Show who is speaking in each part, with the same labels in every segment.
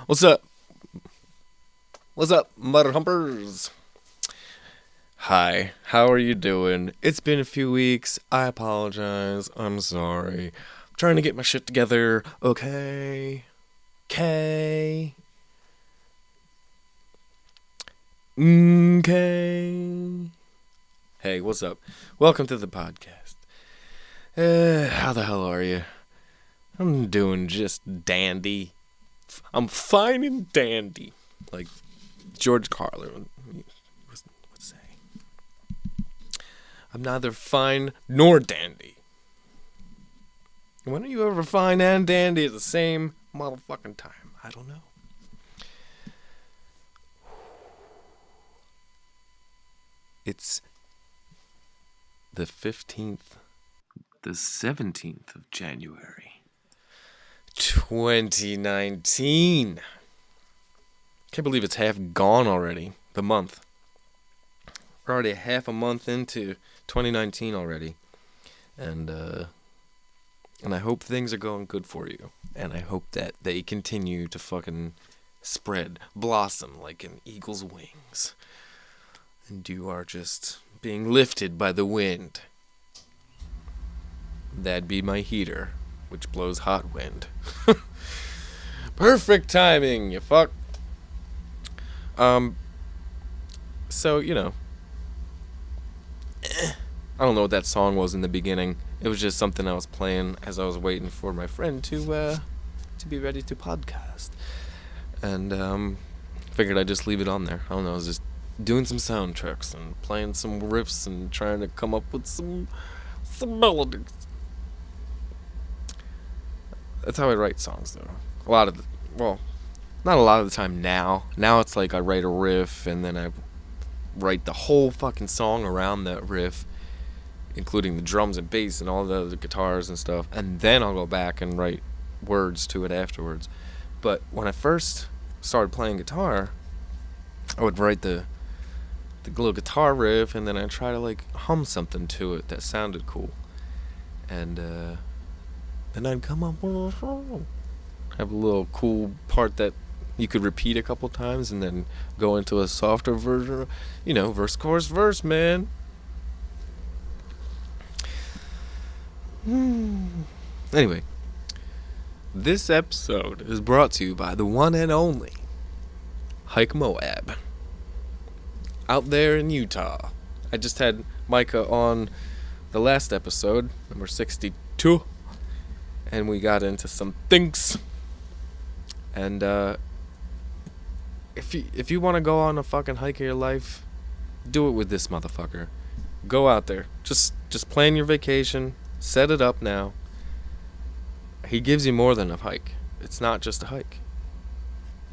Speaker 1: What's up? What's up, Mud Humpers? Hi, how are you doing? It's been a few weeks. I apologize. I'm sorry. I'm trying to get my shit together. Okay. Okay. Okay. Hey, what's up? Welcome to the podcast. How the hell are you? I'm doing just dandy. I'm fine and dandy. Like George Carlin would say. I'm neither fine nor dandy. When are you ever fine and dandy at the same motherfucking time? I don't know. It's the 15th, the 17th of January, 2019. Can't believe it's half gone already. The month. We're already half a month into 2019 already. And I hope things are going good for you. And I hope that they continue to fucking spread, blossom like an eagle's wings. And you are just being lifted by the wind. That'd be my heater, which blows hot wind. Perfect timing, you fuck. So, I don't know what that song was in the beginning. It was just something I was playing as I was waiting for my friend to be ready to podcast. And, figured I'd just leave it on there. I don't know, I was just doing some sound tricks and playing some riffs and trying to come up with some melodies. That's how I write songs, though. Not a lot of the time now. Now it's like I write a riff and then I write the whole fucking song around that riff, including the drums and bass and all the other guitars and stuff, and then I'll go back and write words to it afterwards. But when I first started playing guitar, I would write the little guitar riff and then I'd try to like hum something to it that sounded cool. And then I'd come up with a song. Have a little cool part that you could repeat a couple times and then go into a softer version. Verse, chorus, verse, man. Anyway, this episode is brought to you by the one and only Hike Moab. Out there in Utah. I just had Micah on the last episode, number 62. And we got into some things. And, if you want to go on a fucking hike of your life, do it with this motherfucker. Go out there. Just plan your vacation. Set it up now. He gives you more than a hike. It's not just a hike.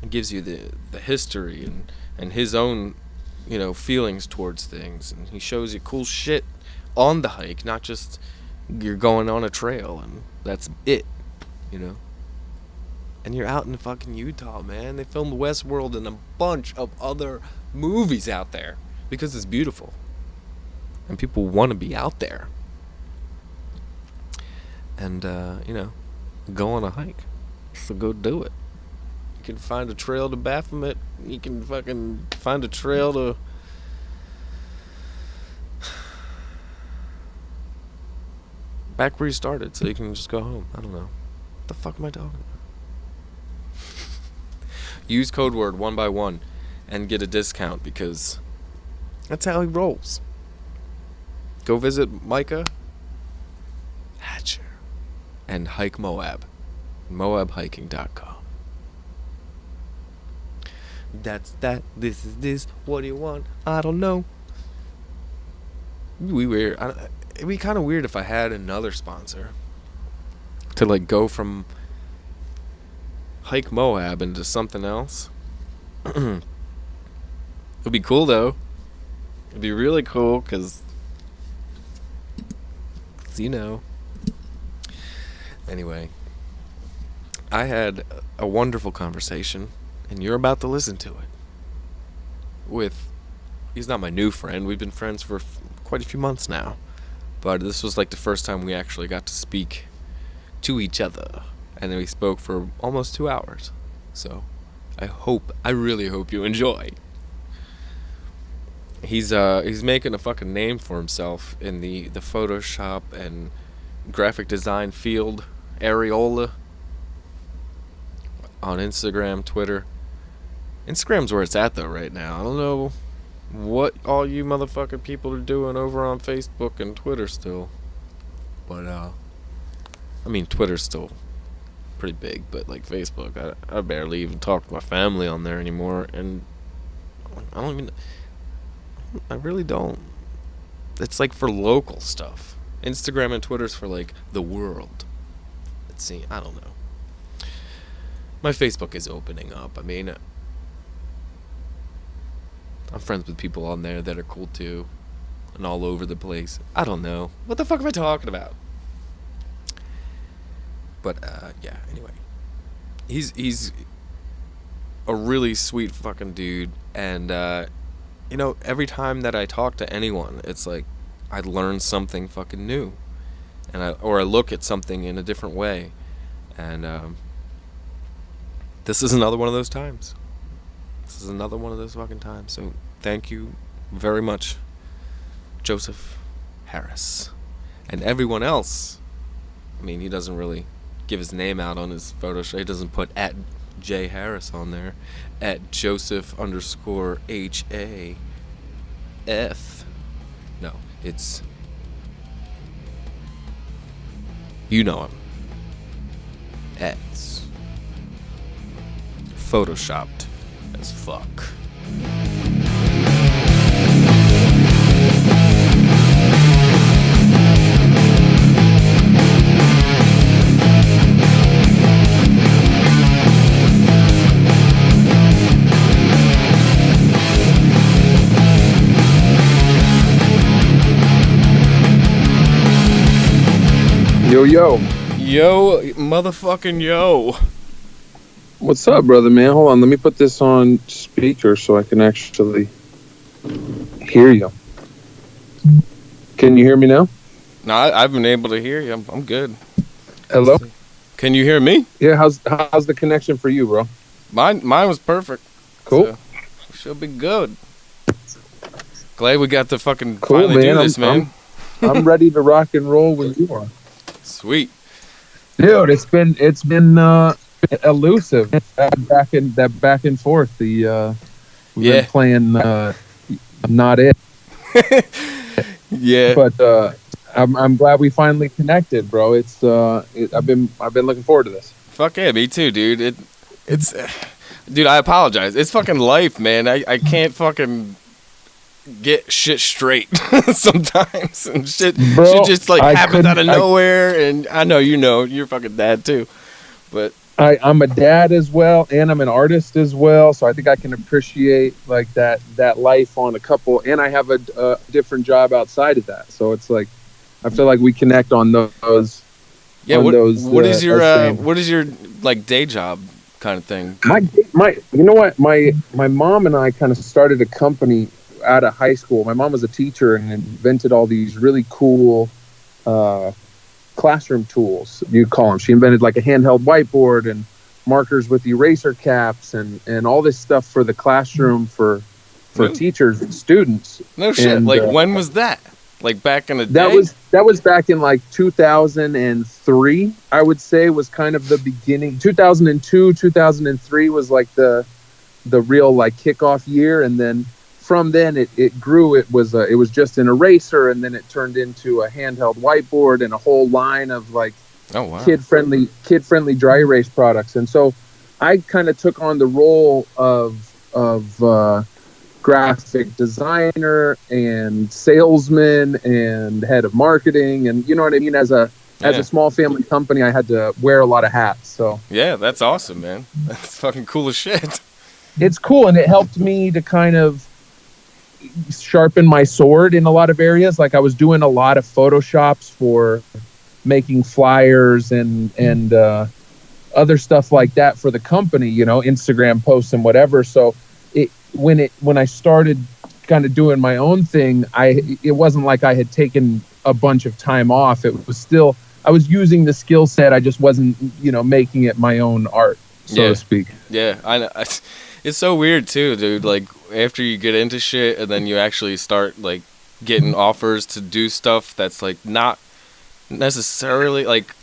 Speaker 1: He gives you the history and his own, feelings towards things. And he shows you cool shit on the hike, not just you're going on a trail and that's it, And you're out in fucking Utah, man. They filmed Westworld and a bunch of other movies out there because it's beautiful. And people want to be out there. And, go on a hike. So go do it. You can find a trail to Baphomet. You can fucking find a trail to... back where you started so you can just go home. I don't know. What the fuck am I talking about? Use code word 1x1 and get a discount because that's how he rolls. Go visit Micah Hatcher and Hike Moab. MoabHiking.com. That's that. This is this. What do you want? I don't know. It'd be kind of weird if I had another sponsor to like go from Hike Moab into something else. It'd be cool though. It'd be really cool because Anyway, I had a wonderful conversation and you're about to listen to it he's not my new friend. We've been friends for quite a few months now, but this was like the first time we actually got to speak to each other. And then we spoke for almost 2 hours. So I really hope you enjoy. He's making a fucking name for himself in the Photoshop and graphic design field, areola, on Instagram, Twitter. Instagram's where it's at though right now. I don't know what all you motherfucking people are doing over on Facebook and Twitter still. But I mean Twitter's still pretty big, but like Facebook, I barely even talk to my family on there anymore, and I don't even I really don't. It's like for local stuff. Instagram and Twitter's for like the world. Let's see, I don't know. My Facebook is opening up. I mean, I'm friends with people on there that are cool too, and all over the place. I don't know. What the fuck am I talking about? But yeah. Anyway, he's a really sweet fucking dude, and you know, every time that I talk to anyone, it's like I learn something fucking new, and I look at something in a different way, and this is another one of those times. This is another one of those fucking times. So thank you very much, Joseph Harris, and everyone else. I mean, he doesn't really give his name out on his photo show. He doesn't put at J Harris on there, at Joseph_HAF. No, it's, you know him. X. Photoshopped as fuck.
Speaker 2: Yo,
Speaker 1: Yo, motherfucking yo.
Speaker 2: what's up, brother, man? Hold on, let me put this on speaker so I can actually hear you. Can you hear me now?
Speaker 1: No, I've been able to hear you. I'm good.
Speaker 2: Hello?
Speaker 1: Can you hear me?
Speaker 2: Yeah, how's the connection for you, bro?
Speaker 1: Mine was perfect.
Speaker 2: Cool.
Speaker 1: So, should be good. Glad we got to fucking
Speaker 2: Cool,
Speaker 1: finally do
Speaker 2: man.
Speaker 1: this, man.
Speaker 2: I'm ready to rock and roll when you are.
Speaker 1: Sweet.
Speaker 2: Dude, it's been elusive. That back and forth. We've been playing Not It.
Speaker 1: Yeah.
Speaker 2: But I'm glad we finally connected, bro. I've been looking forward to this.
Speaker 1: Fuck yeah, me too, dude. It's dude, I apologize. It's fucking life, man. I can't fucking get shit straight sometimes, and shit just like happens out of nowhere. And I know you're fucking dad too, but
Speaker 2: I'm a dad as well, and I'm an artist as well. So I think I can appreciate like that life on a couple, and I have a different job outside of that. So it's like I feel like we connect on those.
Speaker 1: Yeah. What is your like day job kind of thing?
Speaker 2: My you know what, my mom and I kind of started a company out of high school. My mom was a teacher and invented all these really cool classroom tools, you'd call them. She invented like a handheld whiteboard and markers with eraser caps and all this stuff for the classroom for really? Teachers and students.
Speaker 1: No shit. And, like when was that? Like back in the day?
Speaker 2: That was back in like 2003, I would say, was kind of the beginning. 2002, 2003 was like the real like kickoff year, and then from then it grew. It was just an eraser, and then it turned into a handheld whiteboard and a whole line of like kid friendly dry erase products. And so I kind of took on the role of graphic designer and salesman and head of marketing, and you know what I mean. As a small family company, I had to wear a lot of hats. So
Speaker 1: yeah, that's awesome, man. That's fucking cool as shit.
Speaker 2: It's cool, and it helped me to kind of sharpen my sword in a lot of areas. Like I was doing a lot of Photoshops for making flyers and other stuff like that for the company, you know, Instagram posts and whatever. So when I started kind of doing my own thing, it wasn't like I had taken a bunch of time off. It was still, I was using the skill set. I just wasn't, you know, making it my own art. so to speak.
Speaker 1: Yeah, I know. It's so weird too, dude. Like after you get into shit and then you actually start like getting offers to do stuff that's like not necessarily like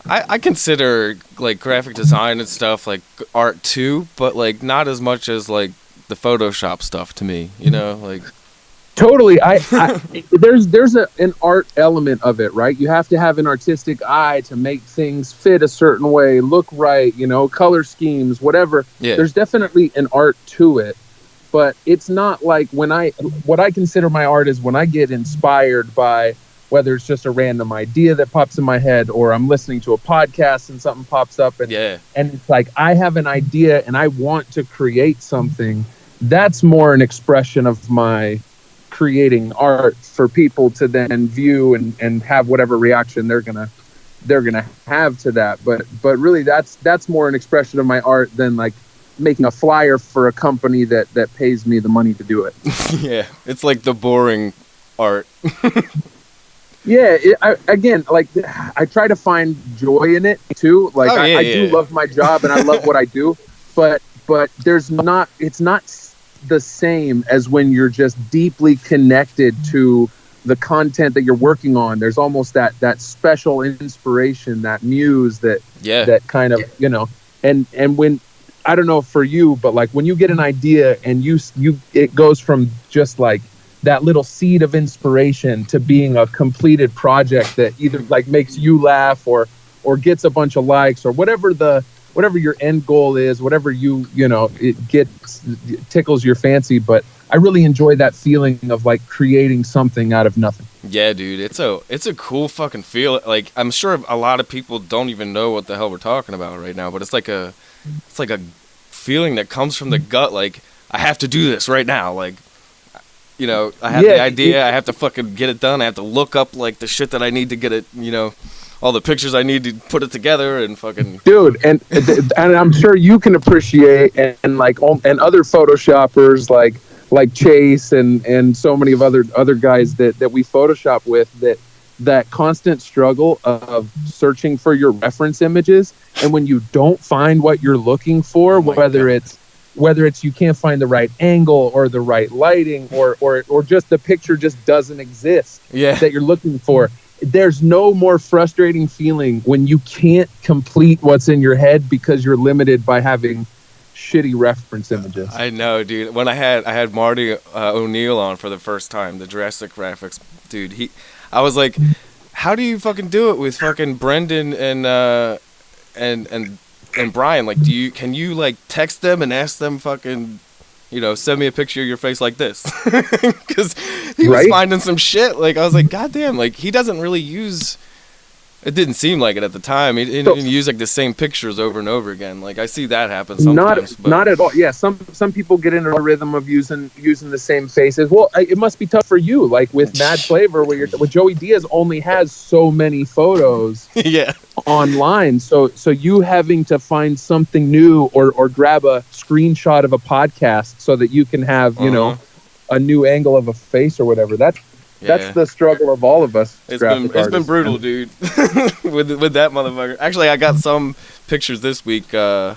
Speaker 1: I consider like graphic design and stuff like art too, but like not as much as like the Photoshop stuff to me, you know, like
Speaker 2: Totally. There's an art element of it, right? You have to have an artistic eye to make things fit a certain way, look right, you know, color schemes, whatever.
Speaker 1: Yeah.
Speaker 2: There's definitely an art to it, but it's not like what I consider my art is when I get inspired by whether it's just a random idea that pops in my head or I'm listening to a podcast and something pops up and it's like I have an idea and I want to create something. That's more an expression of my creating art for people to then view and have whatever reaction they're gonna have to that. But really that's more an expression of my art than like making a flyer for a company that pays me the money to do it.
Speaker 1: Yeah, it's like the boring art.
Speaker 2: Yeah, I try to find joy in it too. Like I do love my job and I love what I do, but it's not the same as when you're just deeply connected to the content that you're working on. There's almost that special inspiration, that muse that kind of, you know, and when, I don't know for you, but like when you get an idea and it goes from just like that little seed of inspiration to being a completed project that either like makes you laugh or gets a bunch of likes or whatever your end goal is, whatever it tickles your fancy. But I really enjoy that feeling of like creating something out of nothing.
Speaker 1: Yeah, dude, it's a cool fucking feel. Like I'm sure a lot of people don't even know what the hell we're talking about right now, but it's like a feeling that comes from the gut. Like I have to do this right now. Like, you know, I have the idea. I have to fucking get it done. I have to look up like the shit that I need to get it, you know, all the pictures I need to put it together and fucking.
Speaker 2: Dude, and I'm sure you can appreciate and other photoshoppers like Chase and so many of other guys that we Photoshop with that constant struggle of searching for your reference images, and when you don't find what you're looking for, whether it's you can't find the right angle or the right lighting or just the picture just doesn't exist that you're looking for. There's no more frustrating feeling when you can't complete what's in your head because you're limited by having shitty reference images.
Speaker 1: I know, dude. When I had Marty O'Neill on for the first time, the Jurassic Graphics dude, I was like, how do you fucking do it with fucking Brendan and Brian? Like, can you like text them and ask them fucking, you know, send me a picture of your face like this? Because he was finding some shit. Like, I was like, goddamn, like he doesn't really use. It didn't seem like it at the time. He didn't use like the same pictures over and over again. Like I see that happen sometimes.
Speaker 2: Not at all. Yeah, some people get into a rhythm of using the same faces. Well, it must be tough for you. Like with Mad Flavor, where Joey Diaz only has so many photos. Online. So you having to find something new or grab a screenshot of a podcast so that you can have you a new angle of a face or whatever. That's the struggle of all of us.
Speaker 1: It's been brutal, dude. with that motherfucker. Actually, I got some pictures this week from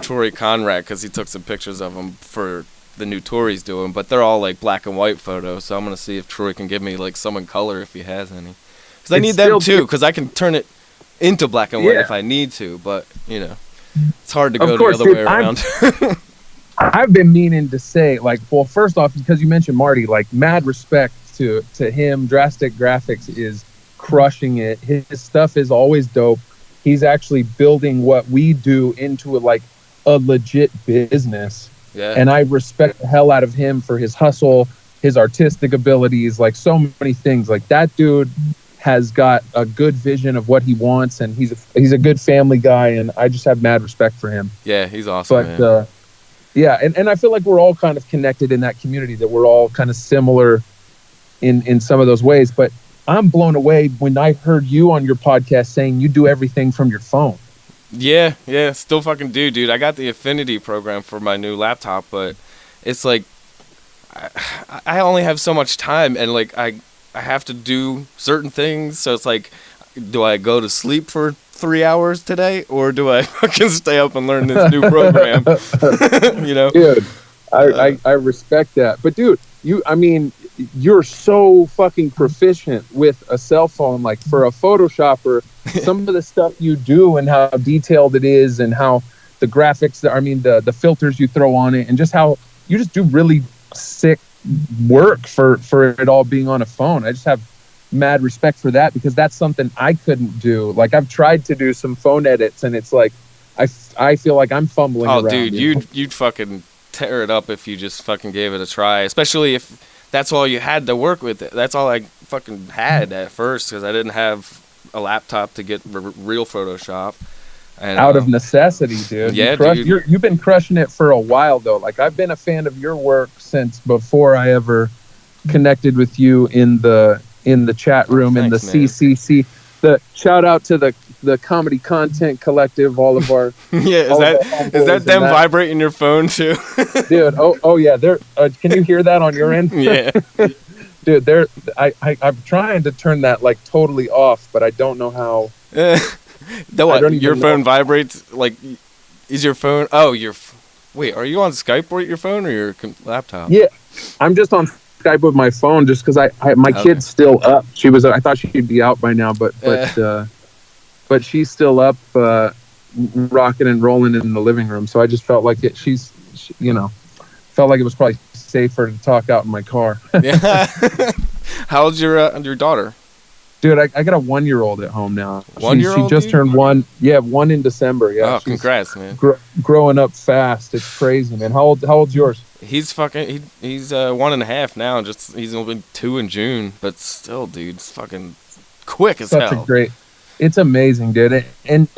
Speaker 1: Troy Conrad because he took some pictures of him for the new tour he's doing, but they're all like black and white photos. So I'm gonna see if Troy can give me like some in color if he has any. Because I need them too. Because I can turn it into black and white if I need to. But you know, it's hard to go the other way around.
Speaker 2: I've been meaning to say, like, well, first off, because you mentioned Marty, like, mad respect to him. Drastic Graphics is crushing it. His stuff is always dope. He's actually building what we do into a legit business. Yeah. And I respect the hell out of him for his hustle, his artistic abilities, like so many things. Like that dude has got a good vision of what he wants, and he's a good family guy, and I just have mad respect for him.
Speaker 1: Yeah, he's awesome.
Speaker 2: But
Speaker 1: man.
Speaker 2: Yeah, and I feel like we're all kind of connected in that community, that we're all kind of similar in some of those ways. But I'm blown away when I heard you on your podcast saying you do everything from your phone.
Speaker 1: Yeah, still fucking do, dude. I got the Affinity program for my new laptop, but it's like I only have so much time, and like I have to do certain things. So it's like, do I go to sleep for 3 hours today, or do I fucking stay up and learn this new program? You know,
Speaker 2: dude. I respect that, but dude, you're so fucking proficient with a cell phone. Like for a Photoshopper, some of the stuff you do and how detailed it is, and how the graphics, the filters you throw on it, and just how you just do really sick work for it all being on a phone. I just have mad respect for that, because that's something I couldn't do. Like I've tried to do some phone edits, and it's like I feel like I'm fumbling around.
Speaker 1: Oh, dude, you'd fucking tear it up if you just fucking gave it a try, especially if that's all you had to work with. That's all I fucking had at first, because I didn't have a laptop to get real Photoshop. And,
Speaker 2: out of necessity, dude.
Speaker 1: Yeah,
Speaker 2: dude. You've been crushing it for a while, though. Like I've been a fan of your work since before I ever connected with you in the chat room, in the CCC. The shout out to the Comedy Content Collective, all of our
Speaker 1: yeah. Is that them vibrating your phone too,
Speaker 2: dude? Oh yeah. They're can you hear that on your end?
Speaker 1: Yeah,
Speaker 2: dude. I'm trying to turn that like totally off, but I don't know how.
Speaker 1: Your phone vibrates? Like, is your phone? Oh, wait. Are you on Skype with your phone or your laptop?
Speaker 2: Yeah, I'm just on Skype with my phone, just because my kid's still up. I thought she'd be out by now, but she's still up, rocking and rolling in the living room. So I just felt like felt like it was probably safer to talk out in my car.
Speaker 1: Yeah. How old's your daughter?
Speaker 2: Dude, I got a 1-year-old at home now.
Speaker 1: 1-year-old?
Speaker 2: She just turned 1. Yeah, 1 in December. Yeah.
Speaker 1: Oh, congrats, man.
Speaker 2: Growing up fast. It's crazy, man. How old's yours?
Speaker 1: He's 1.5 now. He's only 2 in June, but still, dude, it's fucking quick as hell.
Speaker 2: It's amazing, dude. And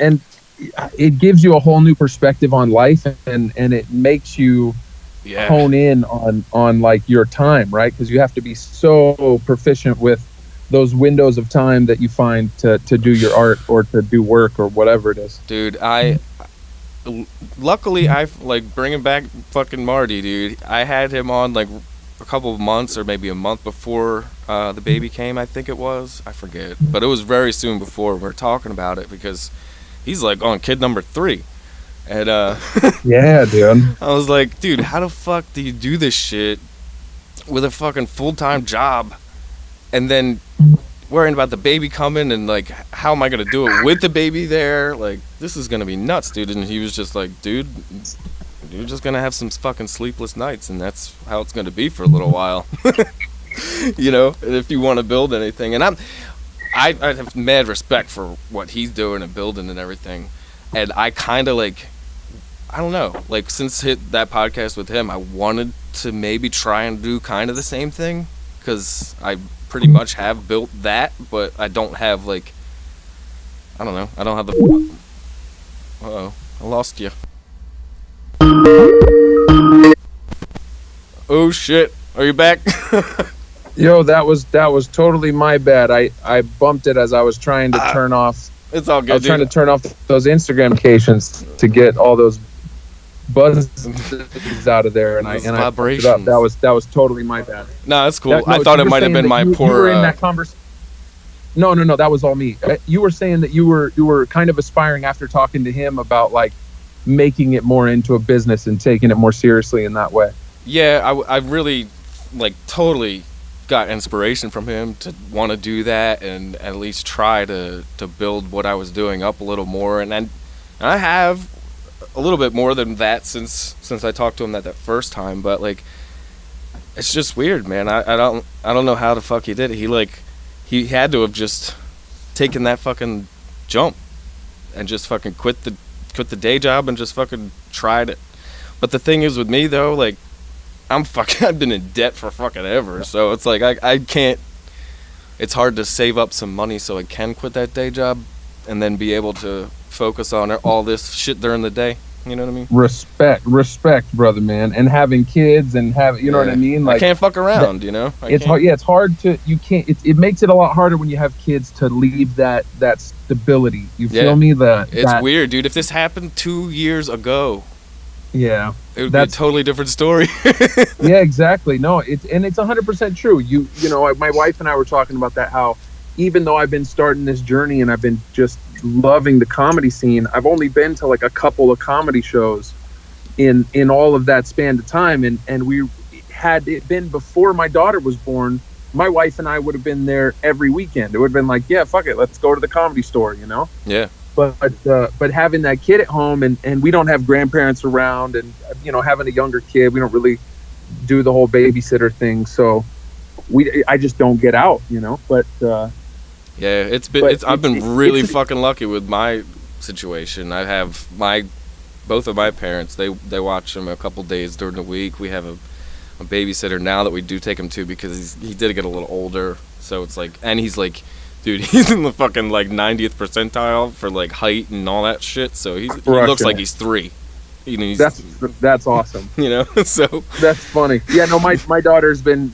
Speaker 2: it gives you a whole new perspective on life, and it makes you hone in on like your time, right? Because you have to be so proficient with those windows of time that you find to do your art or to do work or whatever it is.
Speaker 1: Dude, luckily I've like bringing back fucking Marty, dude. I had him on like a couple of months or maybe a month before the baby came, I think it was. I forget. But it was very soon before. We're talking about it because he's like on kid number 3. And
Speaker 2: yeah, dude.
Speaker 1: I was like, dude, how the fuck do you do this shit with a fucking full-time job and then worrying about the baby coming, and like how am I gonna do it with the baby there? Like, this is gonna be nuts, dude. And he was just like, dude, you're just gonna have some fucking sleepless nights, and that's how it's gonna be for a little while. You know, if you want to build anything. And I have mad respect for what he's doing and building and everything. And I kind of like, I don't know, like since hit that podcast with him, I wanted to maybe try and do kind of the same thing, because I pretty much have built that, but I don't have like, I don't know, I don't have the, uh-oh, I lost you. Oh shit, are you back?
Speaker 2: Yo, that was totally my bad. I bumped it as I was trying to turn off.
Speaker 1: It's all good.
Speaker 2: I was trying to turn off those Instagram notifications to get all those buzzes out of there, and I bumped it up. That was totally my bad.
Speaker 1: No, that's cool. I thought it might have been my poor.
Speaker 2: You were in that conversation. No, that was all me. You were saying that you were kind of aspiring after talking to him about like making it more into a business and taking it more seriously in that way.
Speaker 1: Yeah, I really like totally got inspiration from him to want to do that and at least try to build what I was doing up a little more, and I have a little bit more than that since I talked to him that first time. But like, it's just weird, man. I don't know how the fuck he did it. He had to have just taken that fucking jump and just fucking quit the day job and just fucking tried it. But the thing is with me though, like, I've been in debt for fucking ever, so it's like I can't. It's hard to save up some money so I can quit that day job and then be able to focus on all this shit during the day. You know what I mean? Respect,
Speaker 2: brother, man. And having kids and you know what I mean?
Speaker 1: Like, I can't fuck around, you know?
Speaker 2: Hard. Yeah, it's hard to, you can't, it makes it a lot harder when you have kids to leave that stability. You feel me?
Speaker 1: It's weird, dude. If this happened 2 years ago,
Speaker 2: yeah,
Speaker 1: it would be a totally different story.
Speaker 2: Yeah, exactly. No, it's 100% true. You know, my wife and I were talking about that, how even though I've been starting this journey and I've been just loving the comedy scene. I've only been to like a couple of comedy shows in all of that span of time, and we had it been before my daughter was born, my wife and I would have been there every weekend. It would have been like, yeah, fuck it, let's go to the Comedy Store, you know.
Speaker 1: Yeah.
Speaker 2: But having that kid at home, and we don't have grandparents around, and you know, having a younger kid, we don't really do the whole babysitter thing, so I just don't get out, you know. But
Speaker 1: yeah, I've been really fucking lucky with my situation. I have both of my parents, they watch him a couple days during the week. We have a babysitter now that we do take him to, because he did get a little older, so it's like, and he's like, dude, he's in the fucking like 90th percentile for like height and all that shit, so he looks like he's 3. You know,
Speaker 2: that's awesome.
Speaker 1: You know, so
Speaker 2: that's funny. Yeah, no, my daughter's been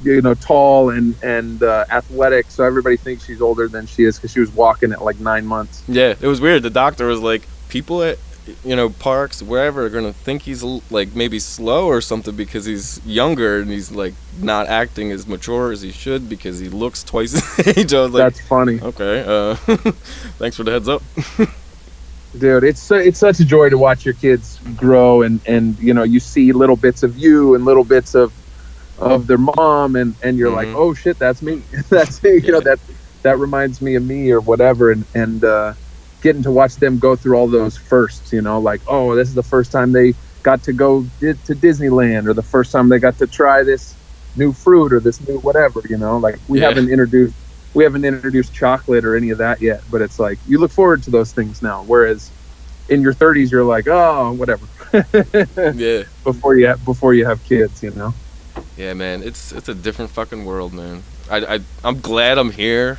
Speaker 2: you know, tall and athletic, so everybody thinks she's older than she is because she was walking at like 9 months.
Speaker 1: Yeah, it was weird. The doctor was like, people at, you know, parks, wherever, are gonna think he's like maybe slow or something because he's younger and he's like not acting as mature as he should because he looks twice his age. I was like,
Speaker 2: that's funny.
Speaker 1: Okay, thanks for the heads up.
Speaker 2: Dude, it's such a joy to watch your kids grow, and you know, you see little bits of you and little bits of their mom, and you're like, oh shit, that's me. That's me. You know, that reminds me of me or whatever, and getting to watch them go through all those firsts, you know, like, oh, this is the first time they got to go to Disneyland, or the first time they got to try this new fruit or this new whatever, you know, like we haven't introduced chocolate or any of that yet, but it's like you look forward to those things now, whereas in your 30s you're like, oh, whatever.
Speaker 1: Yeah.
Speaker 2: Before you have kids, you know.
Speaker 1: Yeah, man, it's a different fucking world, man. I'm glad I'm here,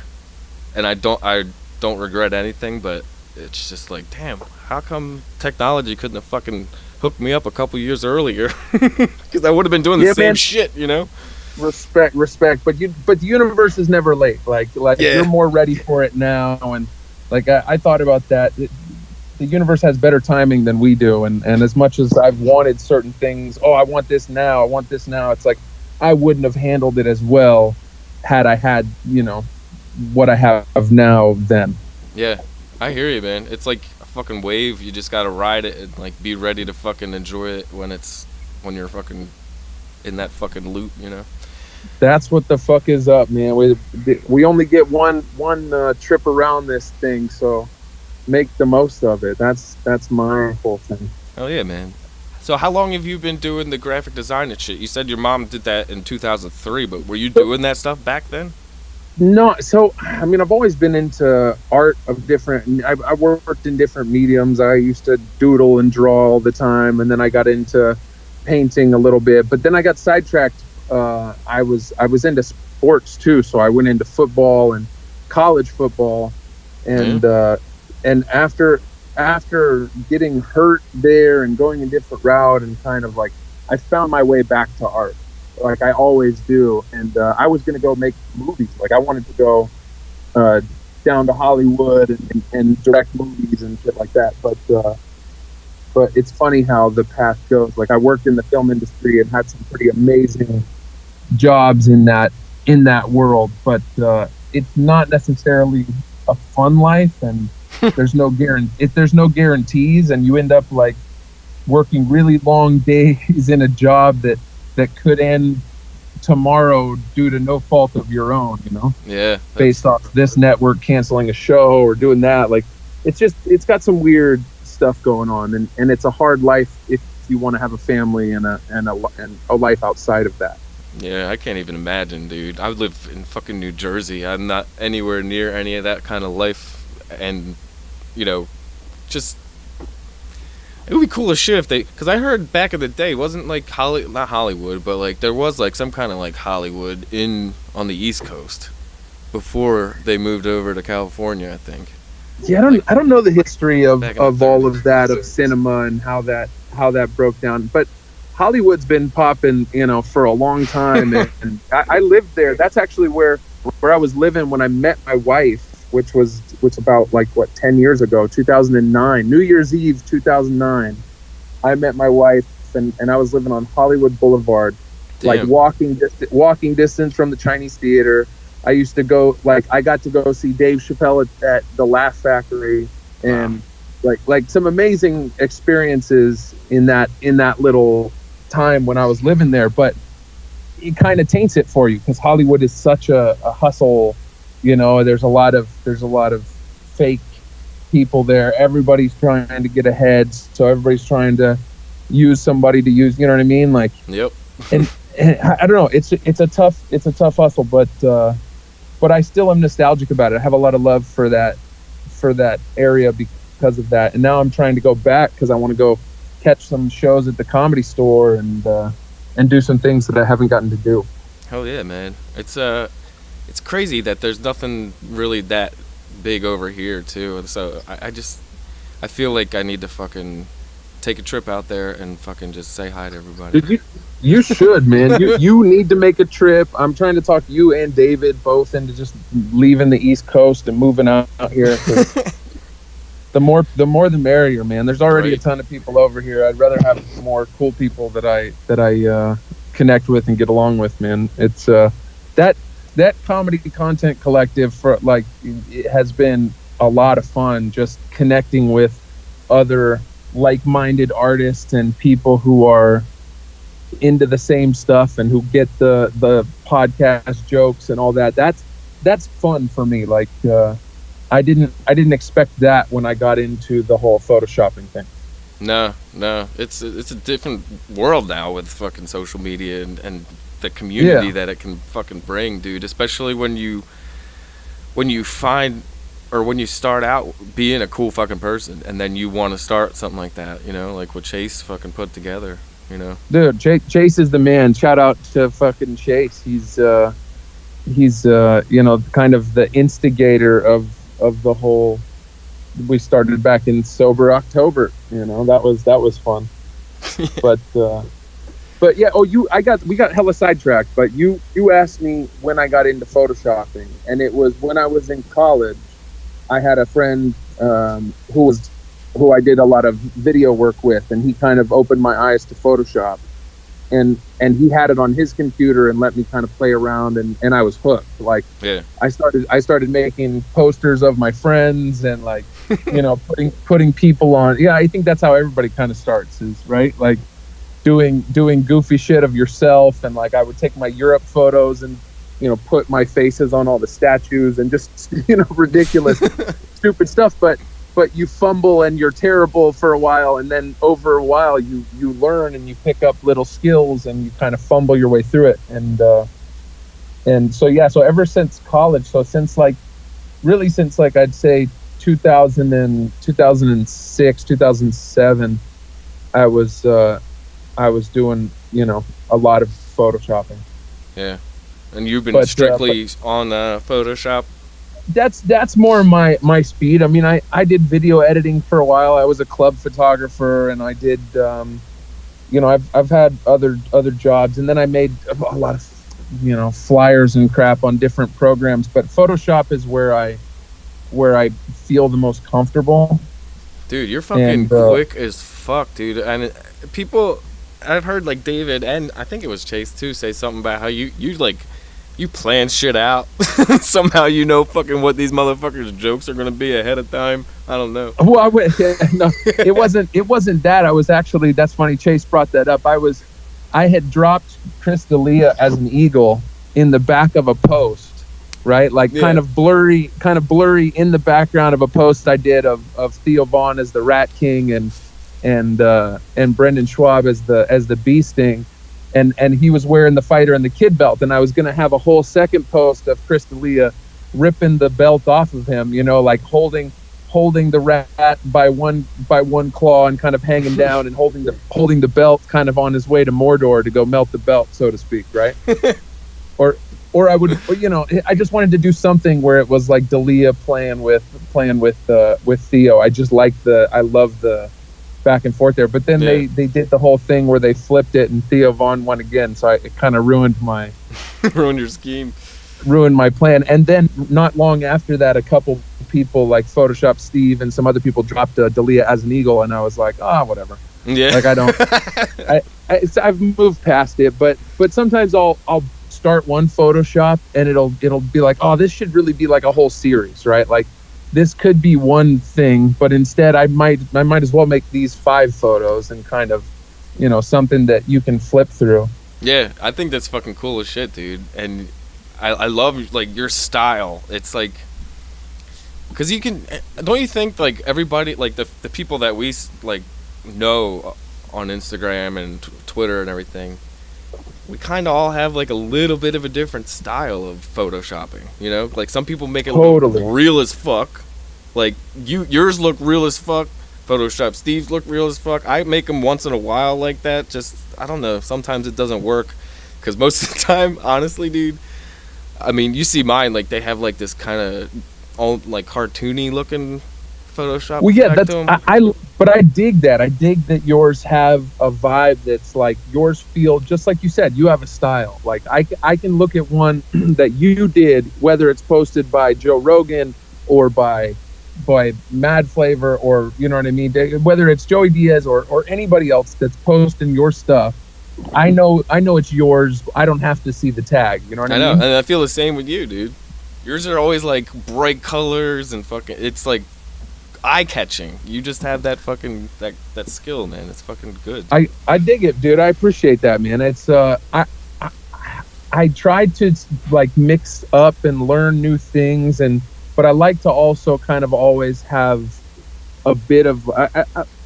Speaker 1: and I don't regret anything, but it's just like, damn, how come technology couldn't have fucking hooked me up a couple years earlier? Because I would have been doing the same shit, you know.
Speaker 2: Respect, but the universe is never late. Like you're more ready for it now, and like I thought about that. The universe has better timing than we do, and as much as I've wanted certain things, I want this now, it's like I wouldn't have handled it as well had I had, you know, what I have now then.
Speaker 1: Yeah, I hear you, man. It's like a fucking wave. You just gotta ride it and like be ready to fucking enjoy it when you're fucking in that fucking loop, you know.
Speaker 2: That's what the fuck is up, man. We only get one trip around this thing, so make the most of it. That's my whole thing.
Speaker 1: Hell yeah, man. So how long have you been doing the graphic design and shit? You said your mom did that in 2003, but were you doing that stuff back then?
Speaker 2: No, so I mean, I've always been into art of different. I worked in different mediums. I used to doodle and draw all the time, and then I got into painting a little bit. But then I got sidetracked. I was into sports too, so I went into football and college football, and after getting hurt there and going a different route, and kind of like I found my way back to art, like I always do. And I was gonna go make movies. Like I wanted to go down to Hollywood and direct movies and shit like that. But it's funny how the path goes. Like I worked in the film industry and had some pretty amazing jobs in that world, but it's not necessarily a fun life, and there's no guarantees, and you end up like working really long days in a job that could end tomorrow due to no fault of your own, you know.
Speaker 1: Yeah,
Speaker 2: based off this network canceling a show or doing that. Like it's got some weird stuff going on, and it's a hard life if you want to have a family and a life outside of that.
Speaker 1: Yeah, I can't even imagine, dude. I live in fucking New Jersey. I'm not anywhere near any of that kind of life, and you know, just it would be cool as shit if they, because I heard back in the day, wasn't like not Hollywood, but like there was like some kind of like Hollywood on the East Coast before they moved over to California, I think.
Speaker 2: Yeah, I don't know the history of all of that, of cinema and how that broke down, but Hollywood's been popping, you know, for a long time, and I lived there. That's actually where I was living when I met my wife, which was about like 10 years ago, 2009, New Year's Eve 2009. I met my wife, and I was living on Hollywood Boulevard. Damn. Like walking distance from the Chinese Theater, I used to go, like, I got to go see Dave Chappelle at the Laugh Factory, and like some amazing experiences in that little time when I was living there. But it kind of taints it for you because Hollywood is such a hustle. You know, there's a lot of fake people there. Everybody's trying to get ahead, so everybody's trying to use somebody to use. You know what I mean? Like,
Speaker 1: Yep.
Speaker 2: and I don't know. It's a tough hustle, but I still am nostalgic about it. I have a lot of love for that area because of that. And now I'm trying to go back because I want to go catch some shows at the Comedy Store and do some things that I haven't gotten to do.
Speaker 1: Hell yeah, man. It's crazy that there's nothing really that big over here too. So I feel like I need to fucking take a trip out there and fucking just say hi to everybody.
Speaker 2: Dude, you should, man. You need to make a trip. I'm trying to talk you and David both into just leaving the East Coast and moving out here. The more the merrier, man. There's already a ton of people over here. I'd rather have more cool people that I connect with and get along with, man. It's that comedy content collective for like it has been a lot of fun just connecting with other like-minded artists and people who are into the same stuff and who get the podcast jokes and all that. That's fun for me. Like I didn't expect that when I got into the whole photoshopping thing.
Speaker 1: No, it's a different world now with fucking social media and the community that it can fucking bring, dude. Especially when you find or when you start out being a cool fucking person and then you want to start something like that, you know, like what Chase fucking put together, you know.
Speaker 2: Dude, Chase is the man. Shout out to fucking Chase. He's you know, kind of the instigator of the whole. We started back in Sober October, you know. That was fun. But yeah, we got hella sidetracked, but you asked me when I got into photoshopping, and it was when I was in college. I had a friend who I did a lot of video work with, and he kind of opened my eyes to Photoshop, and he had it on his computer and let me kind of play around, and I was hooked. Like,
Speaker 1: yeah,
Speaker 2: I started making posters of my friends and, like, you know, putting people on. Yeah, I think that's how everybody kind of starts, is right, like doing goofy shit of yourself, and like I would take my Europe photos and, you know, put my faces on all the statues and just, you know, ridiculous, stupid stuff. But you fumble and you're terrible for a while, and then over a while you learn and you pick up little skills and you kind of fumble your way through it. And so yeah, so ever since college, so since like I'd say 2006, 2007, I was doing, you know, a lot of photoshopping.
Speaker 1: Yeah. And you've been strictly on Photoshop?
Speaker 2: That's more my speed. I mean, I did video editing for a while. I was a club photographer, and I did, you know, I've had other jobs, and then I made a lot of, you know, flyers and crap on different programs. But Photoshop is where I feel the most comfortable.
Speaker 1: Dude, you're fucking quick as fuck, dude. And people, I've heard like David and I think it was Chase too say something about how you plan shit out. Somehow you know fucking what these motherfuckers' jokes are gonna be ahead of time. I don't know.
Speaker 2: Well, no, it wasn't that. I was actually, that's funny. Chase brought that up. I had dropped Chris D'Elia as an eagle in the back of a post, right? Like kind of blurry in the background of a post I did of Theo Von as the Rat King and Brendan Schwab as the Bee Sting. And he was wearing the Fighter and the Kid belt, and I was gonna have a whole second post of Chris D'Elia ripping the belt off of him, you know, like holding the rat by one claw and kind of hanging down, and holding the belt kind of on his way to Mordor to go melt the belt, so to speak, right? or I would, you know, I just wanted to do something where it was like D'Elia playing with Theo. I love the back and forth there, but then they did the whole thing where they flipped it and Theo Von won again, so it kind of ruined
Speaker 1: your scheme,
Speaker 2: ruined my plan. And then not long after that, a couple people like Photoshop Steve and some other people dropped D'Elia as an eagle, and I was like, whatever.
Speaker 1: Yeah,
Speaker 2: like I don't I've moved past it, but sometimes I'll start one Photoshop and it'll be like, oh, this should really be like a whole series, right? Like this could be one thing, but instead I might as well make these 5 photos and kind of, you know, something that you can flip through.
Speaker 1: Yeah, I think that's fucking cool as shit, dude. And I love like your style. It's like, because you can, don't you think like everybody, like the people that we like know on Instagram and Twitter and everything, we kind of all have like a little bit of a different style of photoshopping, you know? Like some people make it
Speaker 2: Totally.
Speaker 1: look real as fuck. Like yours look real as fuck. Photoshop Steve's look real as fuck. I make them once in a while like that. Just, I don't know. Sometimes it doesn't work. Because most of the time, honestly, dude, I mean, you see mine, like they have like this kind of all like cartoony looking Photoshop.
Speaker 2: Well, yeah,
Speaker 1: effect
Speaker 2: that's
Speaker 1: to 'em.
Speaker 2: but I dig that. I dig that yours have a vibe that's like yours feel just like you said. You have a style. Like I can look at one that you did, whether it's posted by Joe Rogan or by Mad Flavor, or you know what I mean, whether it's Joey Diaz or anybody else that's posting your stuff. I know it's yours. I don't have to see the tag. You know what I
Speaker 1: know,
Speaker 2: mean?
Speaker 1: and I feel the same with you, dude. Yours are always like bright colors and fucking. It's like eye catching. You just have that fucking that skill, man. It's fucking good.
Speaker 2: I dig it, dude. I appreciate that, man. It's I tried to like mix up and learn new things, but I like to also kind of always have a bit of.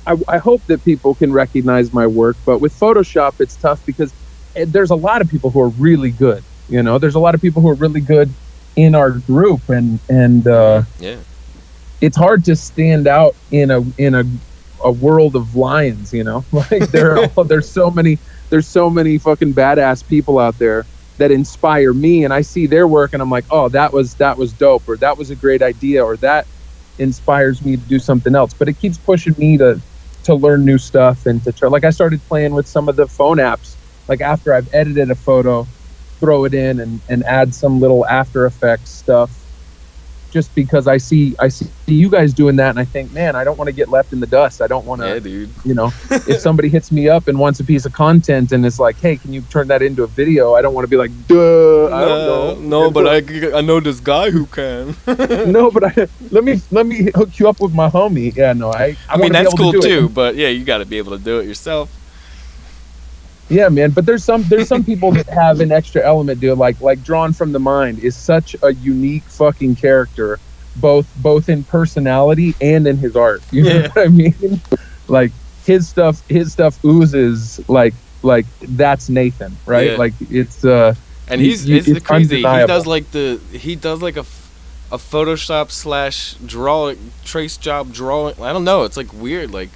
Speaker 2: I hope that people can recognize my work, but with Photoshop, it's tough because there's a lot of people who are really good. You know, there's a lot of people who are really good in our group, and
Speaker 1: yeah,
Speaker 2: it's hard to stand out in a world of lions. You know, like there's so many fucking badass people out there that inspire me, and I see their work and I'm like, oh, that was dope, or that was a great idea, or that inspires me to do something else. But it keeps pushing me to learn new stuff and to try. Like I started playing with some of the phone apps, like after I've edited a photo, throw it in and add some little After Effects stuff, just because I see you guys doing that, and I think, man, I don't want to get left in the dust. I don't want to,
Speaker 1: yeah, dude.
Speaker 2: You know, if somebody hits me up and wants a piece of content and it's like, hey, can you turn that into a video? I don't want to be like, duh, I don't know.
Speaker 1: No, but I know this guy who can.
Speaker 2: No, but let me hook you up with my homie. Yeah, no, I
Speaker 1: mean,
Speaker 2: wanna be
Speaker 1: that's
Speaker 2: able to
Speaker 1: cool
Speaker 2: do it.
Speaker 1: too, but yeah, you got to be able to do it yourself.
Speaker 2: Yeah, man, but there's some people that have an extra element, dude. Like Drawn from the Mind is such a unique fucking character, both in personality and in his art. You know what I mean? Like his stuff oozes like that's Nathan, right?
Speaker 1: Yeah.
Speaker 2: Like it's
Speaker 1: and it's crazy.
Speaker 2: undeniable.
Speaker 1: He does like a Photoshop / draw trace job drawing. I don't know. It's like weird. Like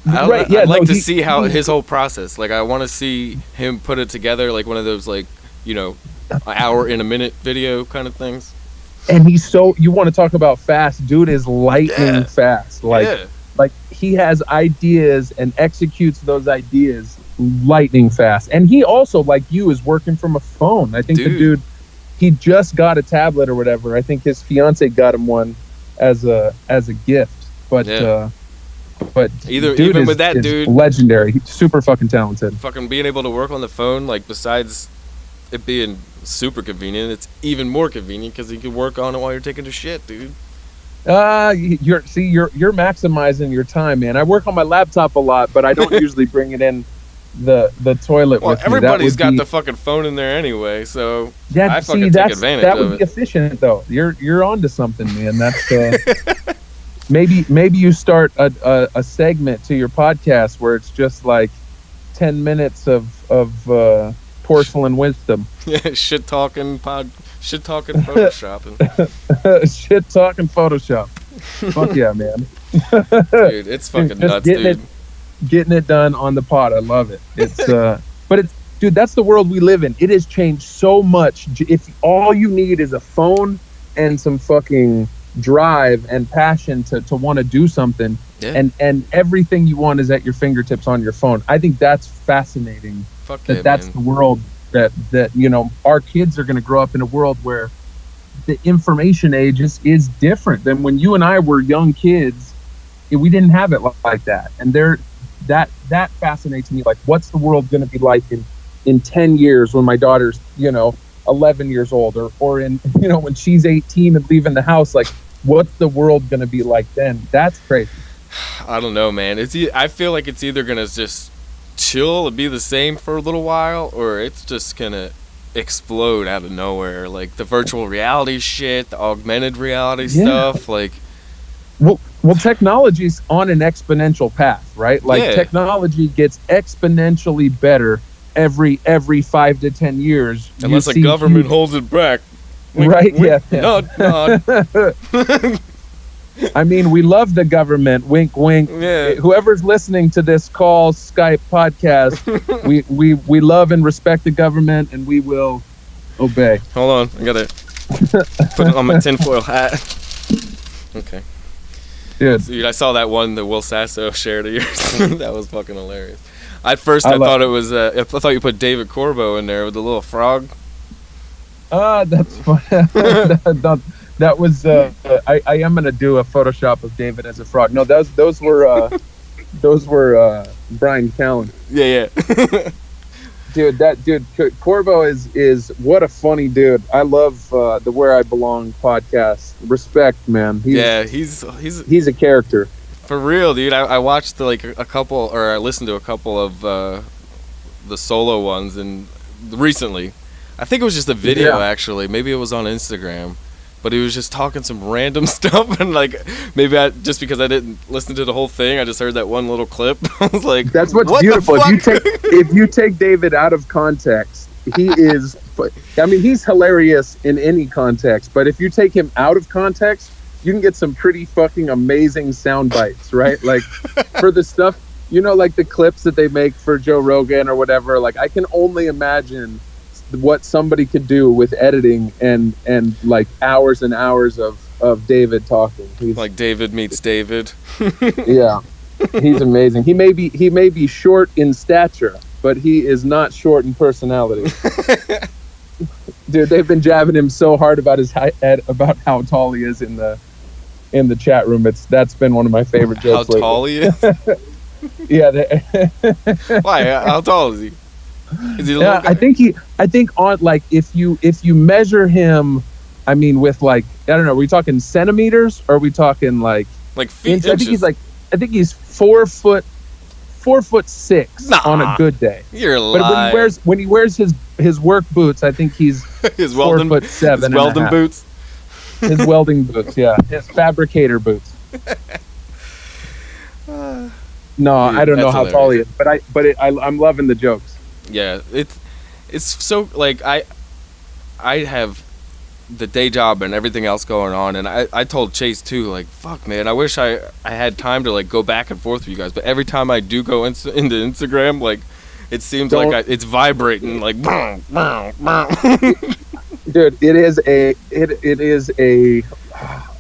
Speaker 2: Right, yeah,
Speaker 1: I'd like
Speaker 2: no,
Speaker 1: to
Speaker 2: he-
Speaker 1: see how his whole process. Like I want to see him put it together, like one of those like, you know, an hour in a minute video kind of things.
Speaker 2: And he's so, you want to talk about fast, dude is lightning fast. Like he has ideas and executes those ideas lightning fast. And he also, like you, is working from a phone. I think the dude, he just got a tablet or whatever. I think his fiance got him one as a gift. But
Speaker 1: even with that dude,
Speaker 2: legendary. He's super fucking talented.
Speaker 1: fucking being able to work on the phone, like besides it being super convenient, it's even more convenient because you can work on it while you're taking a shit, dude.
Speaker 2: You're maximizing your time, man. I work on my laptop a lot, but I don't usually bring it in the toilet
Speaker 1: Well,
Speaker 2: with me.
Speaker 1: everybody's got the fucking phone in there anyway, so
Speaker 2: Yeah,
Speaker 1: I fucking
Speaker 2: see,
Speaker 1: take advantage
Speaker 2: that
Speaker 1: of
Speaker 2: would be
Speaker 1: it.
Speaker 2: efficient though. You're onto something, man. That's maybe you start a segment to your podcast where it's just like 10 minutes of porcelain wisdom.
Speaker 1: Yeah, shit talking photoshopping.
Speaker 2: Shit talking Photoshop. Fuck yeah, man.
Speaker 1: Dude, it's fucking
Speaker 2: Just
Speaker 1: nuts, dude.
Speaker 2: Getting it done on the pod. I love it. It's but it's, dude, that's the world we live in. It has changed so much. If all you need is a phone and some fucking drive and passion to want to do something, and everything you want is at your fingertips on your phone. I think that's fascinating.
Speaker 1: Fuck
Speaker 2: That
Speaker 1: yeah,
Speaker 2: that's
Speaker 1: man.
Speaker 2: the world that you know, our kids are going to grow up in a world where the information age is different than when you and I were young kids. We didn't have it like that, and that fascinates me. Like, what's the world going to be like in in 10 years when my daughter's, 11 years old, or in, when she's 18 and leaving the house, like, what's the world going to be like then? That's crazy.
Speaker 1: I don't know, man. I feel like it's either gonna just chill and be the same for a little while, or it's just gonna explode out of nowhere. Like the virtual reality shit, the augmented reality stuff. Like,
Speaker 2: well, technology's on an exponential path, right? Like technology gets exponentially better every 5 to 10 years.
Speaker 1: Unless the government holds it back.
Speaker 2: Right? Yeah.
Speaker 1: Nod.
Speaker 2: I mean, we love the government. Wink, wink.
Speaker 1: Yeah.
Speaker 2: Whoever's listening to this call, Skype, podcast, we love and respect the government, and we will obey.
Speaker 1: Hold on, I gotta put on my tinfoil hat. Okay. Dude, I saw that one that Will Sasso shared of yours. That was fucking hilarious. At first, I thought it was. I thought you put David Corbo in there with the little frog.
Speaker 2: That's fun. That was I am gonna do a Photoshop of David as a frog. No, those were Brian Callen.
Speaker 1: Yeah.
Speaker 2: Dude, Corbo is what a funny dude. I love the Where I Belong podcast. Respect, man.
Speaker 1: He's
Speaker 2: a character.
Speaker 1: For real, dude. I watched I listened to a couple of the solo ones, and recently, I think it was just a video actually. Maybe it was on Instagram. But he was just talking some random stuff, and maybe just because I didn't listen to the whole thing, I just heard that one little clip. I was like,
Speaker 2: "That's what's
Speaker 1: what
Speaker 2: beautiful." If you take David out of context, he is. I mean, he's hilarious in any context, but if you take him out of context, you can get some pretty fucking amazing sound bites, right? Like for the stuff, like the clips that they make for Joe Rogan or whatever. Like I can only imagine what somebody could do with editing and like hours and hours of David talking. He's
Speaker 1: like David meets David.
Speaker 2: Yeah, he's amazing. He may be short in stature, but he is not short in personality. Dude, they've been jabbing him so hard about about how tall he is in the chat room. That's been one of my favorite jokes.
Speaker 1: How tall he is?
Speaker 2: Yeah.
Speaker 1: Why? How tall is he? Is he
Speaker 2: I think on like if you measure him, I mean with like I don't know, are we talking centimeters or are we talking like
Speaker 1: feet?
Speaker 2: Inches? I think he's 4'6" on a good day.
Speaker 1: You're lying.
Speaker 2: But when he wears his work boots, I think he's
Speaker 1: his 4'7". His welding boots.
Speaker 2: His welding boots, yeah. His fabricator boots. No, dude, I don't know how tall he is, but I'm loving the jokes.
Speaker 1: Yeah, it's so like I have the day job and everything else going on, and I told Chase too, like, fuck man, I wish I had time to like go back and forth with you guys, but every time I do go into Instagram, like it seems it's vibrating like
Speaker 2: dude, it is a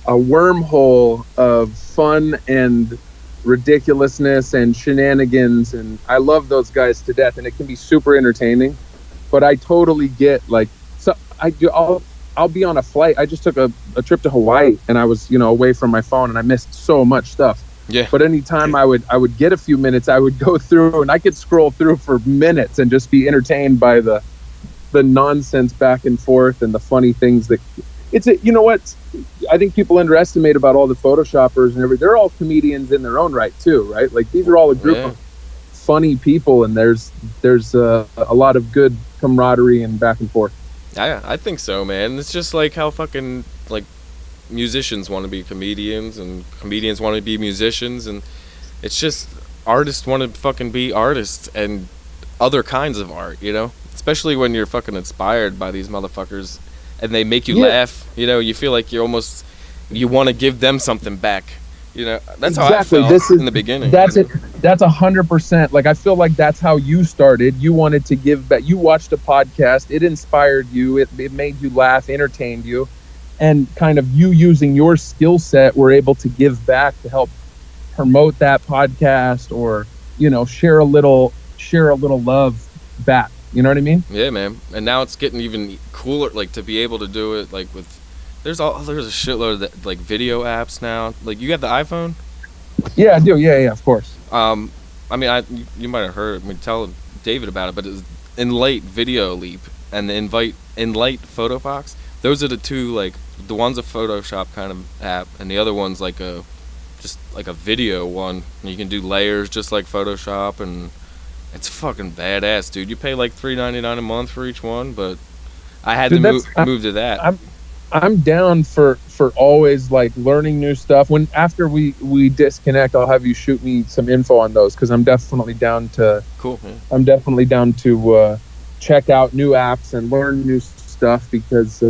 Speaker 2: wormhole of fun and ridiculousness and shenanigans, and I love those guys to death, and it can be super entertaining. But I totally get I'll be on a flight. I just took a trip to Hawaii, and I was away from my phone, and I missed so much stuff.
Speaker 1: Yeah.
Speaker 2: But anytime I would get a few minutes, I would go through, and I could scroll through for minutes and just be entertained by the nonsense back and forth and the funny things that what I think people underestimate about all the Photoshoppers and everything. They're all comedians in their own right too, right? Like these are all a group of funny people, and there's a lot of good camaraderie and back and forth.
Speaker 1: I think so, man. It's just like how fucking like musicians want to be comedians and comedians want to be musicians, and it's just artists want to fucking be artists and other kinds of art, especially when you're fucking inspired by these motherfuckers and they make you laugh, you feel like you want to give them something back. That's how I felt in the beginning.
Speaker 2: That's it. That's 100%. Like, I feel like that's how you started. You wanted to give back. You watched a podcast. It inspired you. It made you laugh, entertained you. And kind of you using your skill set were able to give back to help promote that podcast or, share a little love back. You know what I mean?
Speaker 1: Yeah, man. And now it's getting even cooler, like, to be able to do it, like, with... There's a shitload of like video apps now. Like, you got the iPhone?
Speaker 2: Yeah, I do. Yeah, of course.
Speaker 1: I mean, you might have heard me tell David about it, but Enlight Video Leap and the Enlight Photo Fox. Those are the two, like, the one's a Photoshop kind of app, and the other one's like a video one. And you can do layers just like Photoshop, and it's fucking badass, dude. You pay like $3.99 a month for each one, but I had to move to that.
Speaker 2: I'm down for always like learning new stuff. When after we disconnect, I'll have you shoot me some info on those, because I'm definitely down to.
Speaker 1: Cool. Man.
Speaker 2: I'm definitely down to check out new apps and learn new stuff, because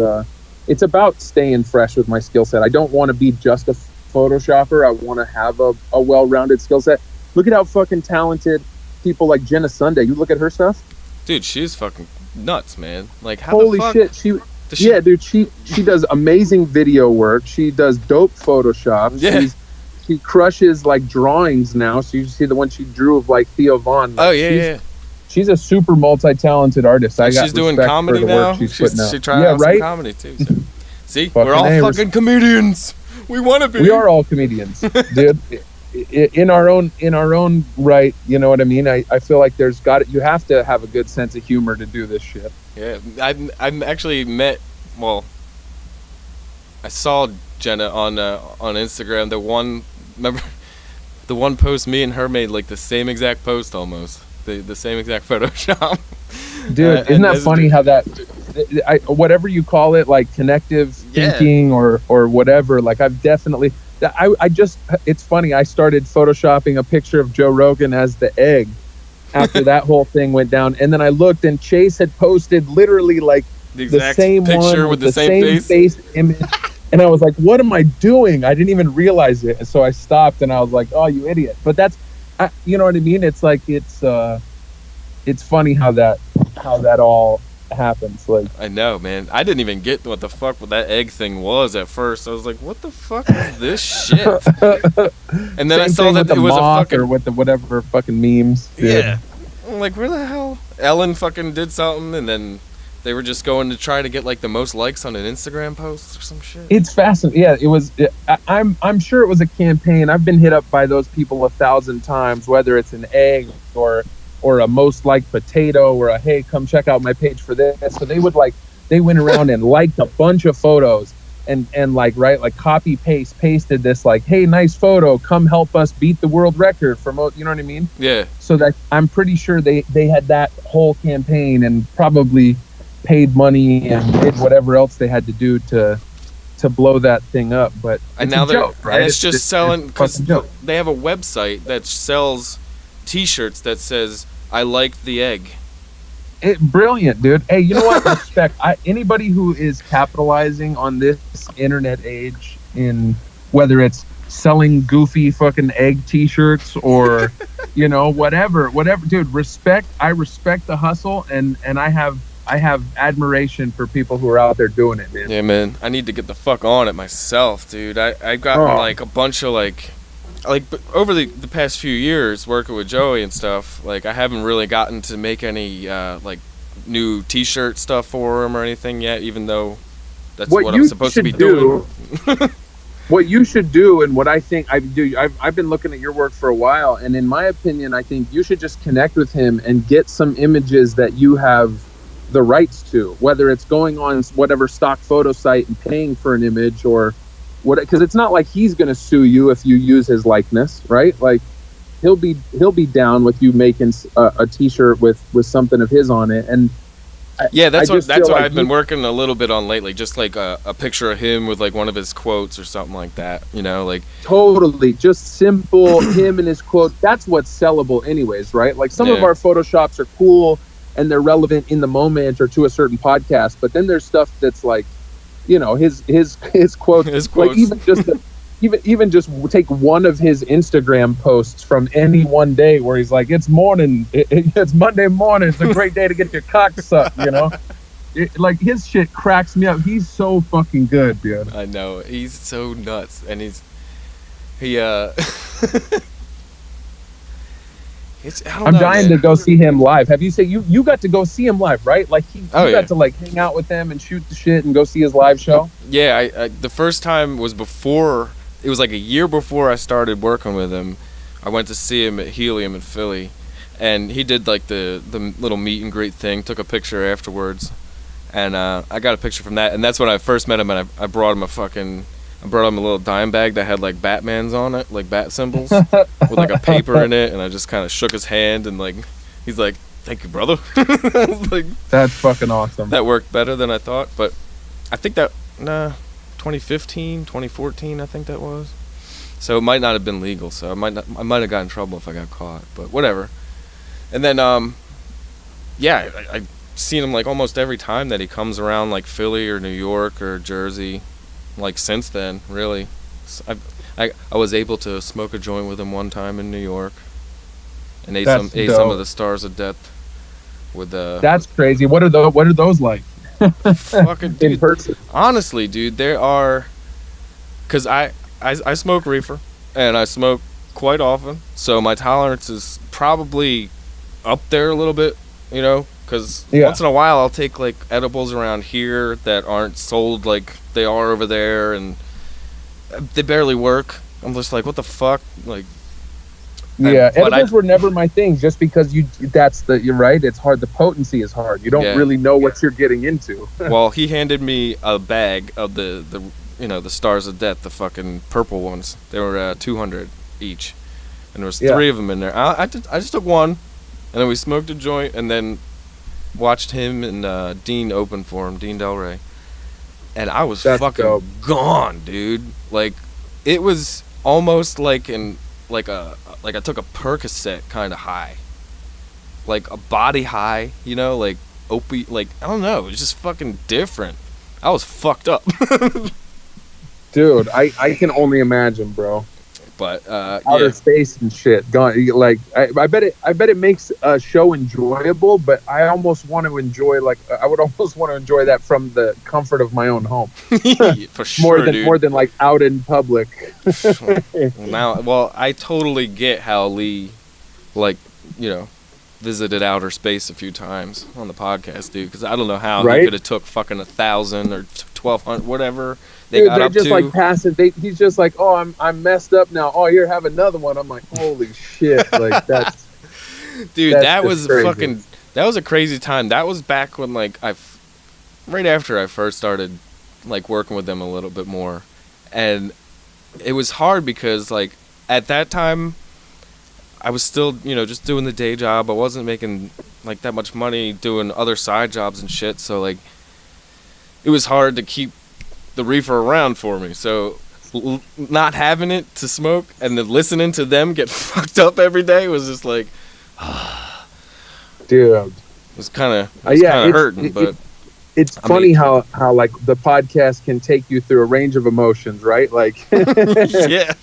Speaker 2: it's about staying fresh with my skill set. I don't want to be just a Photoshopper. I want to have a well-rounded skill set. Look at how fucking talented people like Jenna Sunday. You look at her stuff,
Speaker 1: dude. She's fucking nuts, man. Like, how
Speaker 2: holy
Speaker 1: the fuck
Speaker 2: shit, yeah, dude. She does amazing video work. She does dope Photoshop.
Speaker 1: Yeah.
Speaker 2: She crushes like drawings now. So you see the one she drew of like Theo Vaughn. Like,
Speaker 1: oh yeah.
Speaker 2: She's a super multi-talented artist.
Speaker 1: She's doing comedy now. She tries out some comedy too. So. See, we're all fucking comedians. We want to be.
Speaker 2: We are all comedians, dude. In our own right. You know what I mean? I feel like you have to have a good sense of humor to do this shit.
Speaker 1: Yeah, I've actually met. Well, I saw Jenna on Instagram. Remember the one post me and her made, like the same exact post almost. The same exact Photoshop.
Speaker 2: Dude, isn't that funny how that, whatever you call it, like connective thinking or whatever, like I've definitely, it's funny, I started Photoshopping a picture of Joe Rogan as the egg after that whole thing went down. And then I looked and Chase had posted literally like the same picture one with the same face image. And I was like, what am I doing? I didn't even realize it. And so I stopped and I was like, oh, you idiot. But that's, you know what I mean? It's like it's funny how that all happens. Like,
Speaker 1: I know, man. I didn't even get what the fuck that egg thing was at first. I was like, what the fuck is this shit? And then I saw that it was a fucking,
Speaker 2: or with the whatever fucking memes. Dude.
Speaker 1: Yeah. I'm like, where the hell? Ellen fucking did something, and then they were just going to try to get like the most likes on an Instagram post or some shit.
Speaker 2: It's fascinating. Yeah, it was. I'm sure it was a campaign. I've been hit up by those people 1,000 times, whether it's an egg or a most liked potato or a hey, come check out my page for this. So they went around and liked a bunch of photos and like pasted this like, hey, nice photo, come help us beat the world record for most. You know what I mean?
Speaker 1: Yeah.
Speaker 2: So that I'm pretty sure they had that whole campaign and probably paid money and did whatever else they had to do to blow that thing up. But
Speaker 1: and now they're joke, right? And it's just selling, because they have a website that sells T-shirts that says I like the egg.
Speaker 2: Brilliant, dude. Hey, you know what? Respect. Anybody who is capitalizing on this internet age, in whether it's selling goofy fucking egg T-shirts or you know, whatever, dude, respect. I respect the hustle, and I have admiration for people who are out there doing it, man.
Speaker 1: Yeah, man. I need to get the fuck on it myself, dude. I've gotten like a bunch of like over the past few years working with Joey and stuff, like I haven't really gotten to make any like new T-shirt stuff for him or anything yet, even though that's what I'm supposed to be doing.
Speaker 2: What you should do, and what I think I do, I've been looking at your work for a while, and in my opinion, I think you should just connect with him and get some images that you have the rights to, whether it's going on whatever stock photo site and paying for an image or what, because it's not like he's going to sue you if you use his likeness, right? Like he'll be down with you making a T-shirt with something of his on it. And
Speaker 1: yeah, that's what I've been working a little bit on lately, just like a picture of him with like one of his quotes or something like that, you know, like
Speaker 2: totally just simple him and his quote. That's what's sellable anyways, right? Like some of our Photoshops are cool and they're relevant in the moment or to a certain podcast, but then there's stuff that's like, you know, his quotes, like even just take one of his Instagram posts from any one day where he's like, it's morning, it's Monday morning, it's a great day to get your cock sucked, you know. Like his shit cracks me up. He's so fucking good, dude.
Speaker 1: I know, he's so nuts, and
Speaker 2: I'm dying to go see him live. Have you said you got to go see him live, right? Like you got to like hang out with him and shoot the shit and go see his live show?
Speaker 1: Yeah, I the first time was before, it was like a year before I started working with him. I went to see him at Helium in Philly, and he did like the little meet and greet thing. Took a picture afterwards, and I got a picture from that. And that's when I first met him. And I brought him I brought him a little dime bag that had like Batman's on it, like bat symbols, with like a paper in it. And I just kind of shook his hand, and like he's like, "Thank you, brother." Like,
Speaker 2: that's fucking awesome.
Speaker 1: that worked better than I thought. But I think 2015, 2014, I think that was. So it might not have been legal. So I might have gotten in trouble if I got caught. But whatever. And then yeah, I've seen him like almost every time that he comes around, like Philly or New York or Jersey. Like since then, really. So I was able to smoke a joint with him one time in New York, and ate some of the Stars of Death with
Speaker 2: That's crazy. What are those like?
Speaker 1: Fucking dude,
Speaker 2: in person.
Speaker 1: Honestly, dude, there are, cause I smoke reefer, and I smoke quite often, so my tolerance is probably up there a little bit, you know. Because once in a while I'll take like edibles around here that aren't sold like they are over there, and they barely work. I'm just like, what the fuck? Like,
Speaker 2: yeah, edibles were never my thing, just because you're right. It's hard. The potency is hard. You don't really know what you're getting into.
Speaker 1: Well, he handed me a bag of the Stars of Death, the fucking purple ones. They were 200 each, and there was 3 of them in there. I just took one, and then we smoked a joint, and then watched him and Dean open for him, Dean Del Rey, and I was fucking gone, dude. Like, it was almost like I took a Percocet kind of high, like a body high, you know, like opiate, like I don't know, it was just fucking different. I was fucked up.
Speaker 2: Dude, I can only imagine, bro.
Speaker 1: But
Speaker 2: outer space and shit gone. Like I bet it makes a show enjoyable, but I almost want to enjoy I would almost want to enjoy that from the comfort of my own home.
Speaker 1: For sure,
Speaker 2: more than like out in public.
Speaker 1: Well, I totally get how Lee, like, you know, visited outer space a few times on the podcast, dude. Because I don't know how he could have took fucking 1,000 or 1,200, whatever.
Speaker 2: They're just like passing. He's just like, oh, I'm messed up now. Oh, here, have another one. I'm like, holy shit! Like that's,
Speaker 1: dude. That was fucking. That was a crazy time. That was back when right after I first started, like working with them a little bit more, and it was hard because like at that time, I was still just doing the day job. I wasn't making like that much money doing other side jobs and shit. So like, it was hard to keep the reefer around for me, so not having it to smoke and then listening to them get fucked up every day was just like,
Speaker 2: dude,
Speaker 1: it was kind of hurting. But
Speaker 2: it's funny how like the podcast can take you through a range of emotions, right? Like,
Speaker 1: yeah,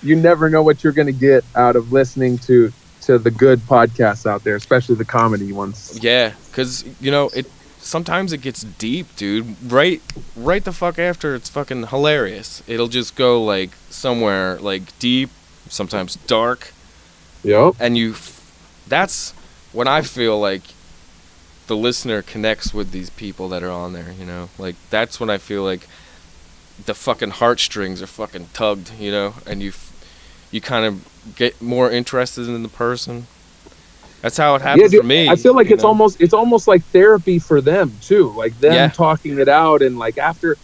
Speaker 2: you never know what you're gonna get out of listening to the good podcasts out there, especially the comedy ones.
Speaker 1: Yeah, because sometimes it gets deep, dude. Right the fuck after it's fucking hilarious. It'll just go like somewhere like deep, sometimes dark.
Speaker 2: Yep.
Speaker 1: And that's when I feel like the listener connects with these people that are on there, Like that's when I feel like the fucking heartstrings are fucking tugged, and you kind of get more interested in the person. That's how it happened for me.
Speaker 2: I feel like it's almost like therapy for them too. Like them talking it out, and like after